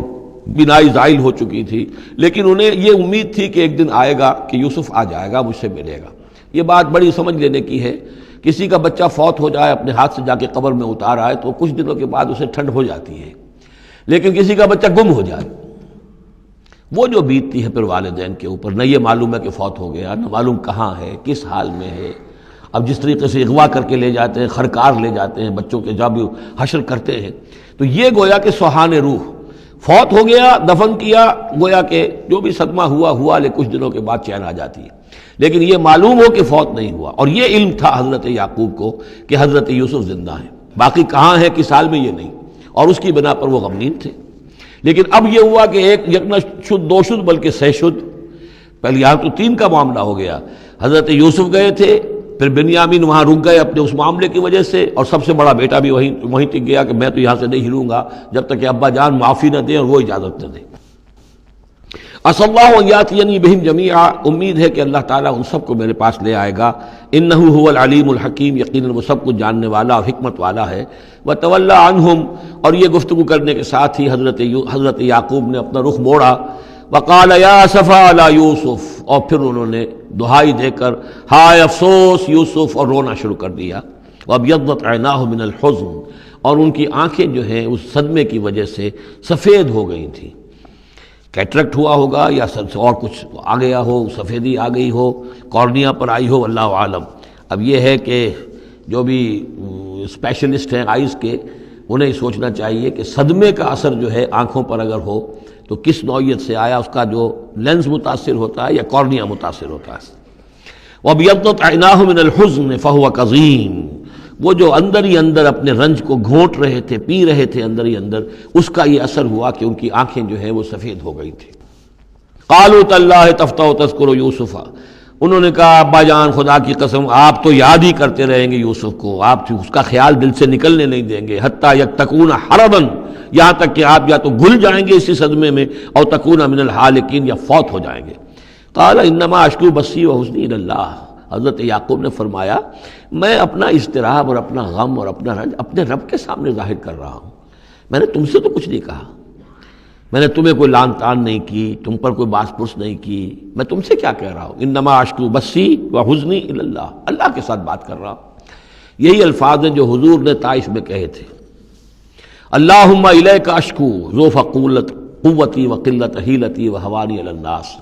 بینائی زائل ہو چکی تھی، لیکن انہیں یہ امید تھی کہ ایک دن آئے گا کہ یوسف آ جائے گا، مجھ سے ملے گا۔ یہ بات بڑی سمجھ لینے کی ہے، کسی کا بچہ فوت ہو جائے، اپنے ہاتھ سے جا کے قبر میں اتار آئے تو کچھ دنوں کے بعد اسے ٹھنڈ ہو جاتی ہے، لیکن کسی کا بچہ گم ہو جائے، وہ جو بیتتی ہے پھر والدین کے اوپر، نہ یہ معلوم ہے کہ فوت ہو گیا، نہ معلوم کہاں ہے، کس حال میں ہے۔ اب جس طریقے سے اغوا کر کے لے جاتے ہیں، خرکار لے جاتے ہیں بچوں کے، جب حشر کرتے ہیں، تو یہ گویا کہ سوہان روح، فوت ہو گیا، دفن کیا، گویا کہ جو بھی صدمہ ہوا لیکن کچھ دنوں کے بعد چین آ جاتی ہے، لیکن یہ معلوم ہو کہ فوت نہیں ہوا، اور یہ علم تھا حضرت یعقوب کو کہ حضرت یوسف زندہ ہیں، باقی کہاں ہے کس حال میں یہ نہیں، اور اس کی بنا پر وہ غمگین تھے۔ لیکن اب یہ ہوا کہ ایک یک نہ شد دو شد بلکہ سہ شد، پہلے یہاں تو 3 کا معاملہ ہو گیا، حضرت یوسف گئے تھے، پھر بنیامین وہاں رک گئے اپنے اس معاملے کی وجہ سے، اور سب سے بڑا بیٹا بھی وہیں ٹک گیا کہ میں تو یہاں سے نہیں ہلوں گا جب تک کہ ابا جان معافی نہ دیں اور وہ اجازت نہ دیں۔ عسى الله ان ياتيني بهم جميعا، امید ہے کہ اللہ تعالیٰ ان سب کو میرے پاس لے آئے گا. انه هو العلیم الحکیم، یقیناً وہ سب کچھ جاننے والا اور حکمت والا ہے. وتولى عنهم، اور یہ گفتگو کرنے کے ساتھ ہی حضرت یعقوب نے اپنا رخ موڑا. وقال یا اسفا علی یوسف، اور پھر انہوں نے دہائی دے کر ہائے افسوس یوسف، اور رونا شروع کر دیا. وابیضت عیناہ من الحزن، اور ان کی آنکھیں جو ہیں اس صدمے کی وجہ سے سفید ہو گئی تھیں. کیٹریکٹ ہوا ہوگا یا اور کچھ آ گیا ہو، سفیدی آ گئی ہو، کارنیا پر آئی ہو، اللہ عالم. اب یہ ہے کہ جو بھی اسپیشلسٹ ہیں آئیز کے، انہیں سوچنا چاہیے کہ صدمے کا اثر جو ہے آنکھوں پر اگر ہو تو کس نوعیت سے آیا، اس کا جو لینز متاثر ہوتا ہے یا کارنیا متاثر ہوتا ہے. وَابْيَضَّتْ عَيْنَاهُ مِنَ الْحُزْنِ فَهُوَ كَظِيمٌ، وہ جو اندر ہی اندر اپنے رنج کو گھونٹ رہے تھے، پی رہے تھے اندر ہی اندر، اس کا یہ اثر ہوا کہ ان کی آنکھیں جو ہیں وہ سفید ہو گئی تھیں. قَالُوا تَاللَّهِ تَفْتَحُ تَذْكُرُ يُوسُفَ، انہوں نے کہا ابا جان خدا کی قسم آپ تو یاد ہی کرتے رہیں گے یوسف کو، آپ اس کا خیال دل سے نکلنے نہیں دیں گے. حتیٰ یکتکون حربا، یہاں تک کہ آپ یا تو گھل جائیں گے اسی صدمے میں، اور تکون من الحالکین، یا فوت ہو جائیں گے. قال انما اشکو بثی وحزنی الی اللہ، حضرت یعقوب نے فرمایا میں اپنا اضطراب اور اپنا غم اور اپنا رنج اپنے رب کے سامنے ظاہر کر رہا ہوں. میں نے تم سے تو کچھ نہیں کہا، میں نے تمہیں کوئی لان تان نہیں کی، تم پر کوئی باس پرس نہیں کی، میں تم سے کیا کہہ رہا ہوں. انما اشکو بثی وحزنی الی اللہ، اللہ کے ساتھ بات کر رہا ہوں. یہی الفاظ ہیں جو حضور نے طائف میں کہے تھے. اللہم الیک اشکو ذوف قوتی وقلت حیلتی وحوانی علی الناس،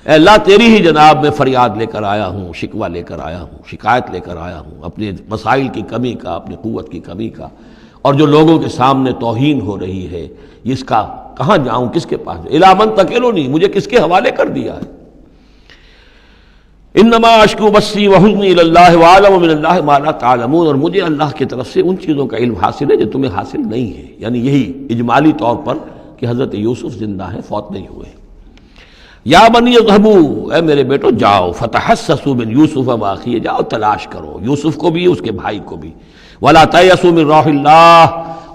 اے اللہ تیری ہی جناب میں فریاد لے کر آیا ہوں، شکوہ لے کر آیا ہوں، شکایت لے کر آیا ہوں اپنے مسائل کی کمی کا، اپنی قوت کی کمی کا، اور جو لوگوں کے سامنے توہین ہو رہی ہے اس کا کہاں جاؤں، کس کے پاس. الی من تکلنی، مجھے کس کے حوالے کر دیا ہے. انما اشکو بثی وحزنی الی اللہ واعلم من اللہ ما لا تعلمون، اور مجھے اللہ کی طرف سے ان چیزوں کا علم حاصل ہے جو تمہیں حاصل نہیں ہے. یعنی یہی اجمالی طور پر کہ حضرت یوسف زندہ ہیں، فوت نہیں ہوئے. یا بنی اذهبوا، اے میرے بیٹو جاؤ، فتحسسوا من یوسف واخیہ، جاؤ تلاش کرو یوسف کو بھی اس کے بھائی کو بھی. ولا تیأسوا من روح اللہ،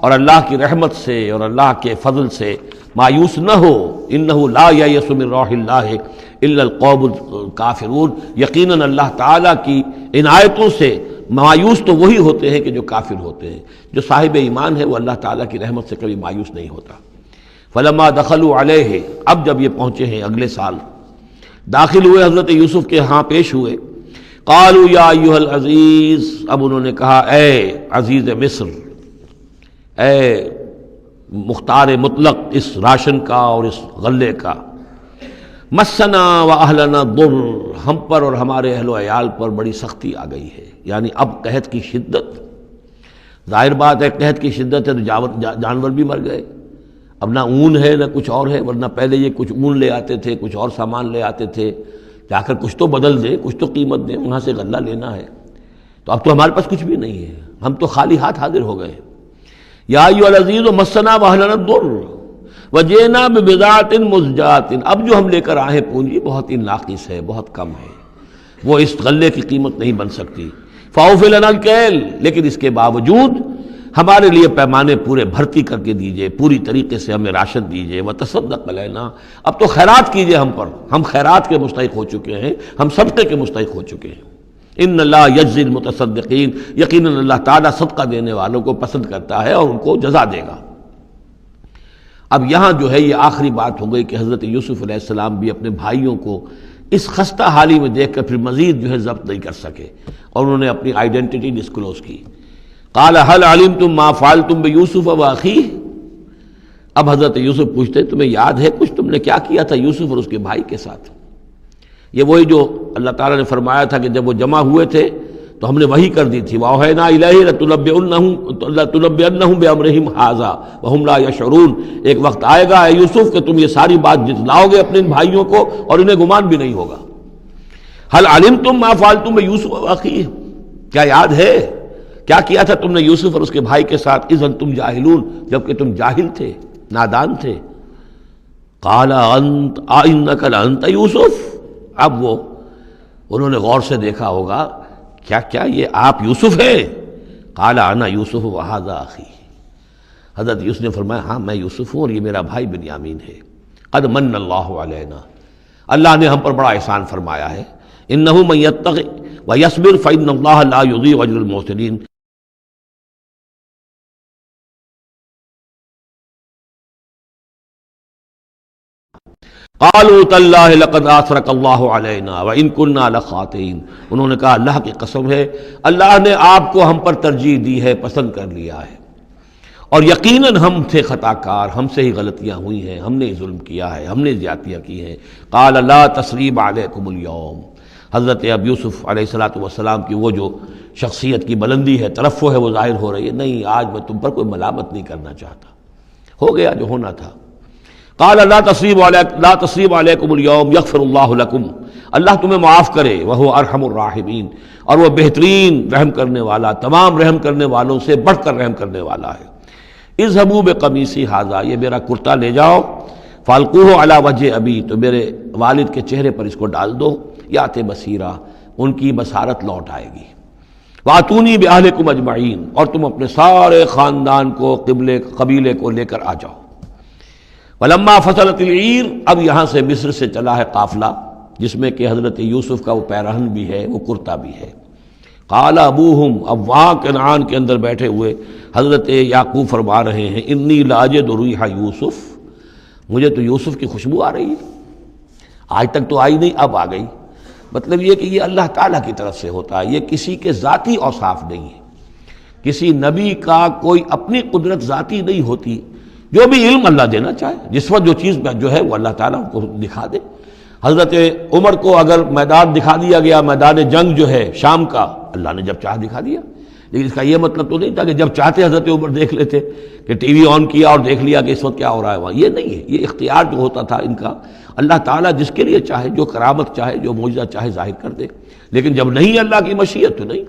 اور اللہ کی رحمت سے اور اللہ کے فضل سے مایوس نہ ہو. انہ لا ییأس من روح اللہ الا القوم الکافرون، یقیناً اللہ تعالیٰ کی عنایتوں سے مایوس تو وہی ہوتے ہیں کہ جو کافر ہوتے ہیں. جو صاحب ایمان ہے وہ اللہ تعالیٰ کی رحمت سے کبھی مایوس نہیں ہوتا. فلما دخلوا علیہ، اب جب یہ پہنچے ہیں اگلے سال، داخل ہوئے حضرت یوسف کے ہاں پیش ہوئے. قالوا یا ایھا العزیز، اب انہوں نے کہا اے عزیز مصر، اے مختار مطلق اس راشن کا اور اس غلے کا. مسنا و اہلنا ضر، ہم پر اور ہمارے اہل و عیال پر بڑی سختی آ گئی ہے. یعنی اب قحط کی شدت، ظاہر بات ہے قحط کی شدت ہے تو جانور بھی مر گئے. اب نہ اون ہے نہ کچھ اور ہے، ورنہ پہلے یہ کچھ اون لے آتے تھے، کچھ اور سامان لے آتے تھے، جا کر کچھ تو بدل دیں، کچھ تو قیمت دیں، وہاں سے غلہ لینا ہے. تو اب تو ہمارے پاس کچھ بھی نہیں ہے، ہم تو خالی ہاتھ حاضر ہو گئے. یا ایھا العزیز مسنا واہلنا الضر وجئنا ببضاعۃ مزجاۃ، اب جو ہم لے کر آئے پونجی بہت ہی ناقص ہے، بہت کم ہے، وہ اس غلے کی قیمت نہیں بن سکتی. فاوف لنا الکیل، لیکن اس کے باوجود ہمارے لیے پیمانے پورے بھرتی کر کے دیجئے، پوری طریقے سے ہمیں راشن دیجئے. وتصدق علینا، اب تو خیرات کیجئے ہم پر، ہم خیرات کے مستحق ہو چکے ہیں، ہم صدقے کے مستحق ہو چکے ہیں. ان اللہ یجزی المتصدقین، یقیناً اللہ تعالیٰ صدقہ دینے والوں کو پسند کرتا ہے اور ان کو جزا دے گا. اب یہاں جو ہے یہ آخری بات ہو گئی کہ حضرت یوسف علیہ السلام بھی اپنے بھائیوں کو اس خستہ حالی میں دیکھ کر پھر مزید جو ہے ضبط نہیں کر سکے، اور انہوں نے اپنی آئیڈینٹی ڈسکلوز کی. قال هل علمتم ما فعلتم بيوسف واخيه، اب حضرت یوسف پوچھتے تمہیں یاد ہے کچھ تم نے کیا کیا تھا یوسف اور اس کے بھائی کے ساتھ. یہ وہی جو اللہ تعالیٰ نے فرمایا تھا کہ جب وہ جمع ہوئے تھے تو ہم نے وحی کر دی تھی، وَأَوْحَيْنَا إِلَيْهِ لَتُنَبِّئَنَّهُم بِأَمْرِهِمْ هَٰذَا وَهُمْ لَا يَشْعُرُونَ، ایک وقت آئے گا اے یوسف کہ تم یہ ساری بات جتلاؤ گے اپنے بھائیوں کو اور انہیں گمان بھی نہیں ہوگا. هل علمتم ما فعلتم بيوسف واخيه، کیا یاد ہے کیا کیا تھا تم نے یوسف اور اس کے بھائی کے ساتھ؟ اذ انتم جاہلون، جبکہ تم جاہل تھے، نادان تھے. قال انت انک لانت یوسف، اب وہ انہوں نے غور سے دیکھا ہوگا کیا یہ آپ یوسف ہیں؟ قال انا یوسف وہذا اخی، حضرت یوسف نے فرمایا ہاں میں یوسف ہوں اور یہ میرا بھائی بنیامین ہے. قد من اللہ علینا، اللہ نے ہم پر بڑا احسان فرمایا ہے. انہ من یتق ویصبر فإن اللہ لا یضیع اجر المحسنین. قالوا تاللہ لقد آثرک اللہ علینا وإن كنا لخاطئین. انہوں نے کہا اللہ کی قسم ہے اللہ نے آپ کو ہم پر ترجیح دی ہے، پسند کر لیا ہے، اور یقیناً ہم تھے خطا کار، ہم سے ہی غلطیاں ہوئی ہیں، ہم نے ظلم کیا ہے، ہم نے زیادتیاں کی ہیں. قال لا تثریب علیکم اليوم. حضرت اب یوسف علیہ السلام کی وہ جو شخصیت کی بلندی ہے، ترفع ہے، وہ ظاہر ہو رہی ہے. نہیں، آج میں تم پر کوئی ملامت نہیں کرنا چاہتا، ہو گیا جو ہونا تھا. قال لا تثریب علیکم اليوم یغفر اللہ لکم. اللہ تمہیں معاف کرے، وہو ارحم الراحمین، اور وہ بہترین رحم کرنے والا، تمام رحم کرنے والوں سے بڑھ کر رحم کرنے والا ہے. اذهبوا بقمیصی ھذا، یہ میرا کرتا لے جاؤ، فالقوہ علی وجہ ابی، تو میرے والد کے چہرے پر اس کو ڈال دو، یات بصیرہ، ان کی بصارت لوٹ آئے گی. واتونی باہلکم اجمعین، اور تم اپنے سارے خاندان کو، قبیلے کو لے کر آ جاؤ. ولما فصلت العیر، اب یہاں سے مصر سے چلا ہے قافلہ جس میں کہ حضرت یوسف کا وہ پیرہن بھی ہے، وہ کرتا بھی ہے. قال ابوہم، اب وہاں کنعان کے اندر بیٹھے ہوئے حضرت یعقوب فرما رہے ہیں انی لاجد ریح یوسف، مجھے تو یوسف کی خوشبو آ رہی ہے، آج تک تو آئی نہیں، اب آ گئی. مطلب یہ کہ یہ اللہ تعالیٰ کی طرف سے ہوتا ہے، یہ کسی کے ذاتی اوصاف نہیں ہے. کسی نبی کا کوئی اپنی قدرت ذاتی نہیں ہوتی، جو بھی علم اللہ دینا چاہے، جس وقت جو چیز جو ہے وہ اللہ تعالیٰ کو دکھا دے. حضرت عمر کو اگر میدان دکھا دیا گیا، میدان جنگ جو ہے شام کا، اللہ نے جب چاہ دکھا دیا، لیکن اس کا یہ مطلب تو نہیں تھا کہ جب چاہتے حضرت عمر دیکھ لیتے، کہ ٹی وی آن کیا اور دیکھ لیا کہ اس وقت کیا ہو رہا ہے وہاں. یہ نہیں ہے، یہ اختیار جو ہوتا تھا ان کا، اللہ تعالیٰ جس کے لیے چاہے، جو کرامت چاہے، جو معجزہ چاہے ظاہر کر دے. لیکن جب نہیں اللہ کی مشیت تو نہیں.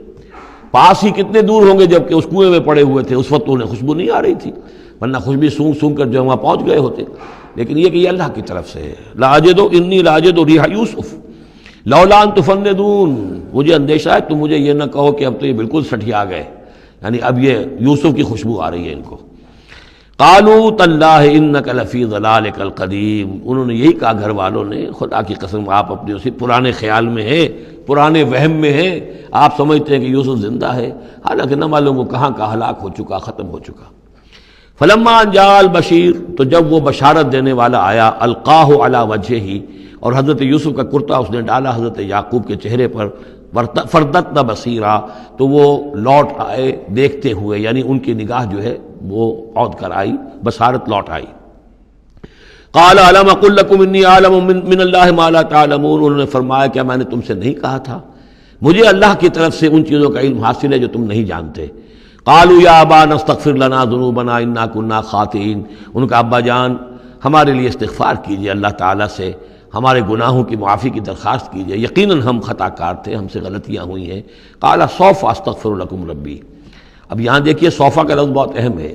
پاس ہی کتنے دور ہوں گے جب کہ اس کنویں میں پڑے ہوئے تھے، اس وقت انہیں خوشبو نہیں آ رہی تھی، ورنہ خوشبو سونگ سونگ کر جو وہاں پہنچ گئے ہوتے. لیکن یہ کہ یہ اللہ کی طرف سے ہے. لاجد انی لاجد ریح یوسف لولا ان تفندون، مجھے اندیشہ ہے تم مجھے یہ نہ کہو کہ اب تو یہ بالکل سٹھیا گئے، یعنی اب یہ یوسف کی خوشبو آ رہی ہے ان کو. قالوا تاللہ انک لفی ضلالک القدیم، انہوں نے یہی کہا گھر والوں نے، خدا کی قسم آپ اپنے اسی پرانے خیال میں ہیں، پرانے وہم میں ہیں، آپ سمجھتے ہیں کہ یوسف زندہ ہے، حالانکہ نہ معلوم وہ کہاں کا ہلاک ہو چکا، ختم ہو چکا. فلما جاء البشیر، تو جب وہ بشارت دینے والا آیا، القاہ علی وجہہ، اور حضرت یوسف کا کرتا اس نے ڈالا حضرت یعقوب کے چہرے پر، فردتنا بصیرا، تو وہ لوٹ آئے دیکھتے ہوئے، یعنی ان کی نگاہ جو ہے وہ عود کر آئی، بصارت لوٹ آئی. قال الم اقل لکم انی اعلم من اللہ ما لا تعلمون، انہوں نے فرمایا کیا میں نے تم سے نہیں کہا تھا، مجھے اللہ کی طرف سے ان چیزوں کا علم حاصل ہے جو تم نہیں جانتے. قالوا یا ابانا استغفر لنا ذنوبنا انا كنا خاطئین، ان کا ابا جان ہمارے لیے استغفار کیجئے اللہ تعالیٰ سے، ہمارے گناہوں کی معافی کی درخواست کیجئے، یقیناً ہم خطا کار تھے، ہم سے غلطیاں ہوئی ہیں. قال سوف استغفر لکم ربی، اب یہاں دیکھیے صوفہ کا لفظ بہت اہم ہے،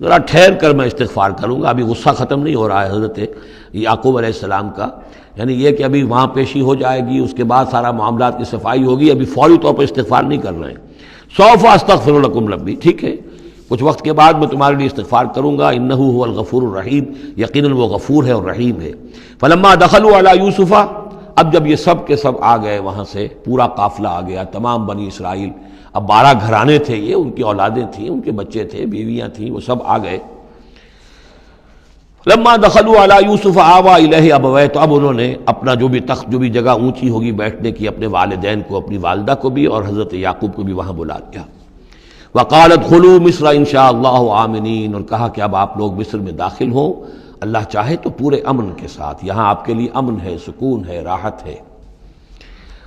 ذرا ٹھہر کر میں استغفار کروں گا، ابھی غصہ ختم نہیں ہو رہا ہے حضرت یعقوب علیہ السلام کا، یعنی یہ کہ ابھی وہاں پیشی ہو جائے گی، اس کے بعد سارا معاملات کی صفائی ہوگی، ابھی فوری طور پر استغفار نہیں کر رہے ہیں. سوف استغفر لکم ربی، ٹھیک ہے کچھ وقت کے بعد میں تمہارے لیے استغفار کروں گا، انہ هو الغفور الرحیم، یقیناً وہ غفور ہے اور رحیم ہے. فلما دخلوا علی یوسف، اب جب یہ سب کے سب آ گئے وہاں سے، پورا قافلہ آ گیا، تمام بنی اسرائیل، اب 12 گھرانے تھے یہ، ان کی اولادیں تھیں، ان کے بچے تھے، بیویاں تھیں، وہ سب آ گئے. لما دخلوا علی یوسف آویٰ الیہ ابویہ، تو اب انہوں نے اپنا جو بھی تخت، جو بھی جگہ اونچی ہوگی بیٹھنے کی، اپنے والدین کو، اپنی والدہ کو بھی اور حضرت یعقوب کو بھی وہاں بلا لیا. وقال ادخلوا مصر ان شاء اللہ آمنین، اور کہا کہ اب آپ لوگ مصر میں داخل ہوں اللہ چاہے تو پورے امن کے ساتھ، یہاں آپ کے لیے امن ہے، سکون ہے، راحت ہے.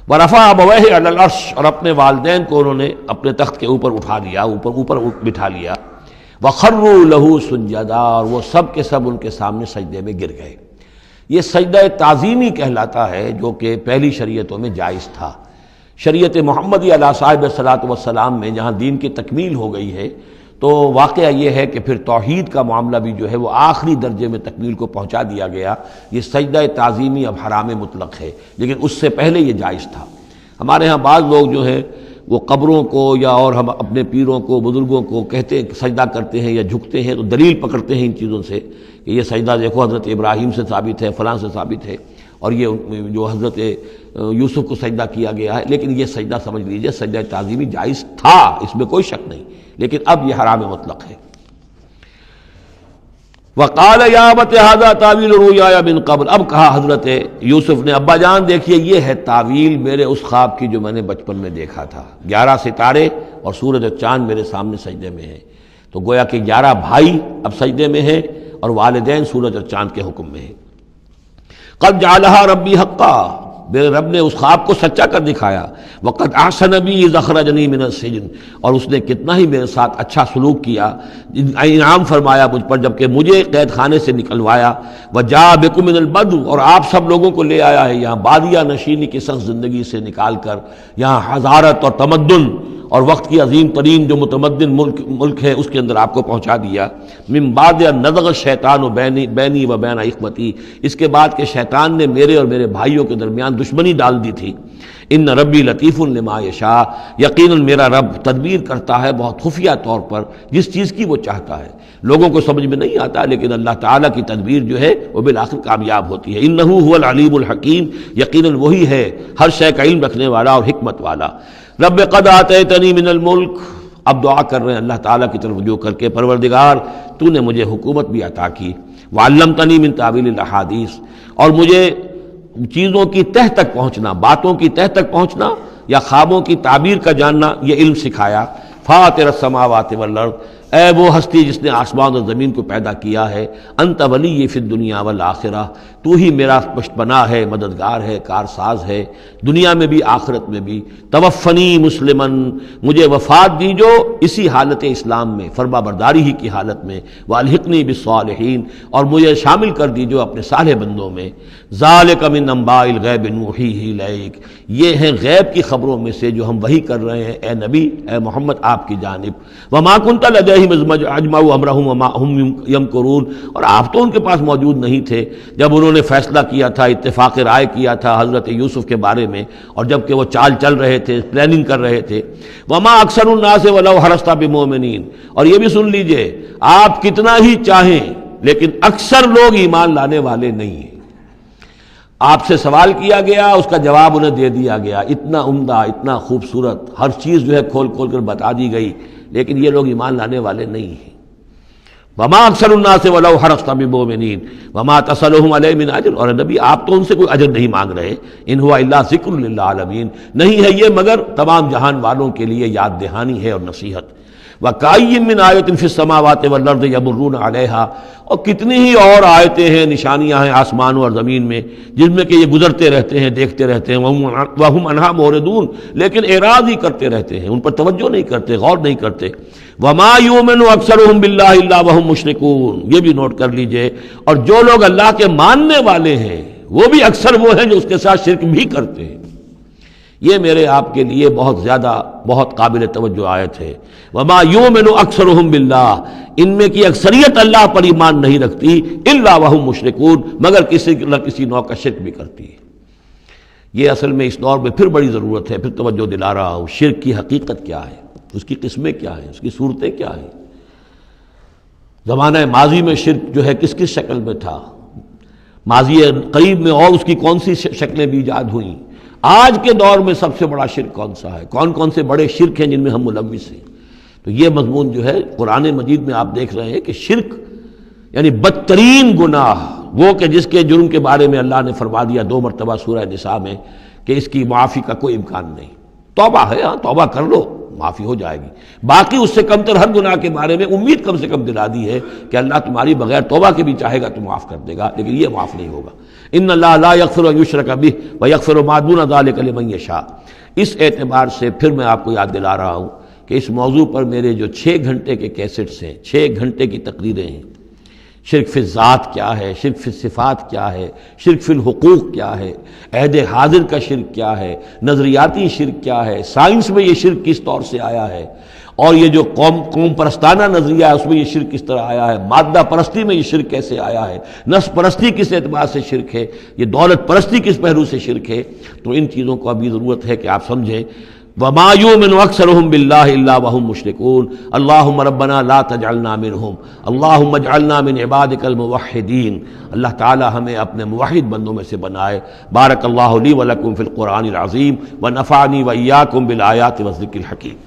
ورفع ابویہ علی العرش، اور اپنے والدین کو انہوں نے اپنے تخت کے اوپر اٹھا لیا، اوپر بٹھا لیا. وخروا لہ سجدا، اور وہ سب کے سب ان کے سامنے سجدے میں گر گئے. یہ سجدہ تعظیمی کہلاتا ہے، جو کہ پہلی شریعتوں میں جائز تھا. شریعت محمدی علیہ صاحب الصلاۃ والسلام میں جہاں دین کی تکمیل ہو گئی ہے، تو واقعہ یہ ہے کہ پھر توحید کا معاملہ بھی جو ہے وہ آخری درجے میں تکمیل کو پہنچا دیا گیا. یہ سجدہ تعظیمی اب حرام مطلق ہے، لیکن اس سے پہلے یہ جائز تھا. ہمارے ہاں بعض لوگ جو ہیں وہ قبروں کو یا اور ہم اپنے پیروں کو بزرگوں کو کہتے سجدہ کرتے ہیں یا جھکتے ہیں تو دلیل پکڑتے ہیں ان چیزوں سے کہ یہ سجدہ دیکھو حضرت ابراہیم سے ثابت ہے، فلاں سے ثابت ہے، اور یہ جو حضرت یوسف کو سجدہ کیا گیا ہے، لیکن یہ سجدہ سمجھ لیجئے سجدہ تعظیمی جائز تھا، اس میں کوئی شک نہیں، لیکن اب یہ حرام مطلق ہے۔ وقال یا ابت ھذا تاویل رؤیایا من قبل، اب کہا حضرت یوسف نے ابا جان دیکھیے یہ ہے تعویل میرے اس خواب کی جو میں نے بچپن میں دیکھا تھا، 11 ستارے اور سورج اور چاند میرے سامنے سجدے میں ہیں، تو گویا کہ 11 بھائی اب سجدے میں ہیں اور والدین سورج اور چاند کے حکم میں ہیں۔ قد جعلها ربی حقا، میرے رب نے اس خواب کو سچا کر دکھایا۔ وقد احسن بی اذ اخرجنی من السجن، اور اس نے کتنا ہی میرے ساتھ اچھا سلوک کیا، انعام فرمایا مجھ پر جب کہ مجھے قید خانے سے نکلوایا۔ وجاء بکم من البدو، اور آپ سب لوگوں کو لے آیا ہے یہاں بادیہ نشینی کی سخت زندگی سے نکال کر یہاں حضارت اور تمدن اور وقت کی عظیم ترین جو متمدن ملک ہے اس کے اندر آپ کو پہنچا دیا۔ من بعد ان نزغ الشیطان بینی و بین اخوتی، اس کے بعد کہ شیطان نے میرے اور میرے بھائیوں کے درمیان دشمنی ڈال دی تھی۔ ان ربی لطیف لما یشاء، یقیناً میرا رب تدبیر کرتا ہے بہت خفیہ طور پر جس چیز کی وہ چاہتا ہے، لوگوں کو سمجھ میں نہیں آتا، لیکن اللہ تعالیٰ کی تدبیر جو ہے وہ بالآخر کامیاب ہوتی ہے۔ انہ هو العلیم الحکیم، یقیناً وہی ہے ہر شے کا علم رکھنے والا اور حکمت والا۔ رب قد آتیتنی من الملک، اب دعا کر رہے ہیں اللہ تعالیٰ کی طرف رجوع کر کے، پروردگار تو نے مجھے حکومت بھی عطا کی، وعلمتنی من تعویل الاحادیث، اور مجھے چیزوں کی تہ تک پہنچنا، باتوں کی تہ تک پہنچنا یا خوابوں کی تعبیر کا جاننا یہ علم سکھایا۔ فاطر السماوات والارض، اے وہ ہستی جس نے آسمان اور زمین کو پیدا کیا ہے، انت ولی فی الدنیا والآخرہ، تو ہی میرا پشت پناہ ہے، مددگار ہے، کارساز ہے، دنیا میں بھی آخرت میں بھی۔ توفنی مسلمن، مجھے وفات دیجو اسی حالت اسلام میں، فرما برداری ہی کی حالت میں، والحقنی بالصالحین، اور مجھے شامل کر دیجو اپنے صالح بندوں میں۔ ذالک من انباء الغیب نوحیہ الیک، یہ ہیں غیب کی خبروں میں سے جو ہم وحی کر رہے ہیں اے نبی، اے محمد آپ کی جانب۔ وما کنت لدیہم اذ اجمعوا امرہم وما ہم یمکرون، اور آپ تو ان کے پاس موجود نہیں تھے جب انہوں نے فیصلہ کیا تھا، اتفاق رائے کیا تھا حضرت یوسف کے بارے میں، اور جب کہ وہ چال چل رہے تھے، پلاننگ کر رہے تھے۔ وما اکثر الناس ولو حرصت بمؤمنین، اور یہ بھی سن لیجئے آپ کتنا ہی چاہیں لیکن اکثر لوگ ایمان لانے والے نہیں ہیں۔ آپ سے سوال کیا گیا، اس کا جواب انہیں دے دیا گیا، اتنا عمدہ، اتنا خوبصورت، ہر چیز جو ہے کھول کھول کر بتا دی گئی، لیکن یہ لوگ ایمان لانے والے نہیں ہیں۔ وما اکثر الناس ولو حرصت بمؤمنین وما تصلهم علیہ من اجر، اور نبی آپ تو ان سے کوئی اجر نہیں مانگ رہے، ان هو الا ذکر للعالمین، نہیں ہے یہ مگر تمام جہان والوں کے لیے یاد دہانی ہے اور نصیحت۔ وَكَأَيٍّ مِّنْ آیَةٍ فِي السَّمَاوَاتِ وَالْأَرْضِ يَمُرُّونَ عَلَيْهَا، اور کتنی ہی اور آیتیں ہیں، نشانیاں ہیں آسمانوں اور زمین میں جن میں کہ یہ گزرتے رہتے ہیں، دیکھتے رہتے ہیں، وَهُمْ عَنْهَا مُعْرِضُونَ، لیکن اعراض ہی کرتے رہتے ہیں، ان پر توجہ نہیں کرتے، غور نہیں کرتے۔ وَمَا يُؤْمِنُ أَكْثَرُهُم بِاللَّهِ إِلَّا وَهُمْ مُشْرِكُونَ، یہ بھی نوٹ کر لیجئے، اور جو لوگ اللہ کے ماننے والے ہیں وہ بھی اکثر وہ ہیں جو اس کے ساتھ شرک بھی کرتے ہیں۔ یہ میرے آپ کے لیے بہت زیادہ بہت قابل توجہ آیت ہے۔ وما یؤمن اکثرهم باللہ، ان میں کی اکثریت اللہ پر ایمان نہیں رکھتی، الا وهم مشرکون، مگر کسی نہ کسی نوع کا شرک بھی کرتی ہے۔ یہ اصل میں اس دور میں پھر بڑی ضرورت ہے، پھر توجہ دلا رہا ہوں، شرک کی حقیقت کیا ہے، اس کی قسمیں کیا ہیں، اس کی صورتیں کیا ہیں، زمانہ ماضی میں شرک جو ہے کس کس شکل میں تھا، ماضی قریب میں اور اس کی کون سی شکلیں بھی ایجاد ہوئیں، آج کے دور میں سب سے بڑا شرک کون سا ہے، کون کون سے بڑے شرک ہیں جن میں ہم ملوث ہیں۔ تو یہ مضمون جو ہے قرآن مجید میں آپ دیکھ رہے ہیں کہ شرک یعنی بدترین گناہ، وہ کہ جس کے جرم کے بارے میں اللہ نے فرما دیا 2 مرتبہ سورہ نساء میں کہ اس کی معافی کا کوئی امکان نہیں، توبہ ہے، ہاں توبہ کر لو معافی ہو جائے گی، باقی اس سے کم تر ہر گناہ کے بارے میں امید کم سے کم دلا دی ہے کہ اللہ تمہاری بغیر توبہ کے بھی چاہے گا تو معاف کر دے گا، لیکن یہ معاف نہیں ہوگا۔ ان اللہ لا یغفر ان یشرک بہ ویغفر ما دون ذلک لمن یشاء۔ اس اعتبار سے پھر میں آپ کو یاد دلا رہا ہوں کہ اس موضوع پر میرے جو 6 گھنٹے کے کیسٹس ہیں، 6 گھنٹے کی تقریریں ہیں، شرک فی الذات کیا ہے، شرک فی الصفات کیا ہے، شرک فی الحقوق کیا ہے، عہد حاضر کا شرک کیا ہے، نظریاتی شرک کیا ہے، سائنس میں یہ شرک کس طور سے آیا ہے، اور یہ جو قوم پرستانہ نظریہ ہے اس میں یہ شرک کس طرح آیا ہے، مادہ پرستی میں یہ شرک کیسے آیا ہے، نفس پرستی کس اعتبار سے شرک ہے، یہ دولت پرستی کس پہلو سے شرک ہے۔ تو ان چیزوں کو ابھی ضرورت ہے کہ آپ سمجھیں۔ وما یؤمن اکثرهم باللہ الا وهم مشرکون اللہم ربنا لا تجعلنا منہم اللہم اجعلنا من عبادک الموحدین. اللہ تعالی ہمیں اپنے موحد بندوں میں سے بنائے. بارک اللہ لی ولکم فی القرآن العظیم ونفعنی وإیاکم بالآیات والذکر الحکیم.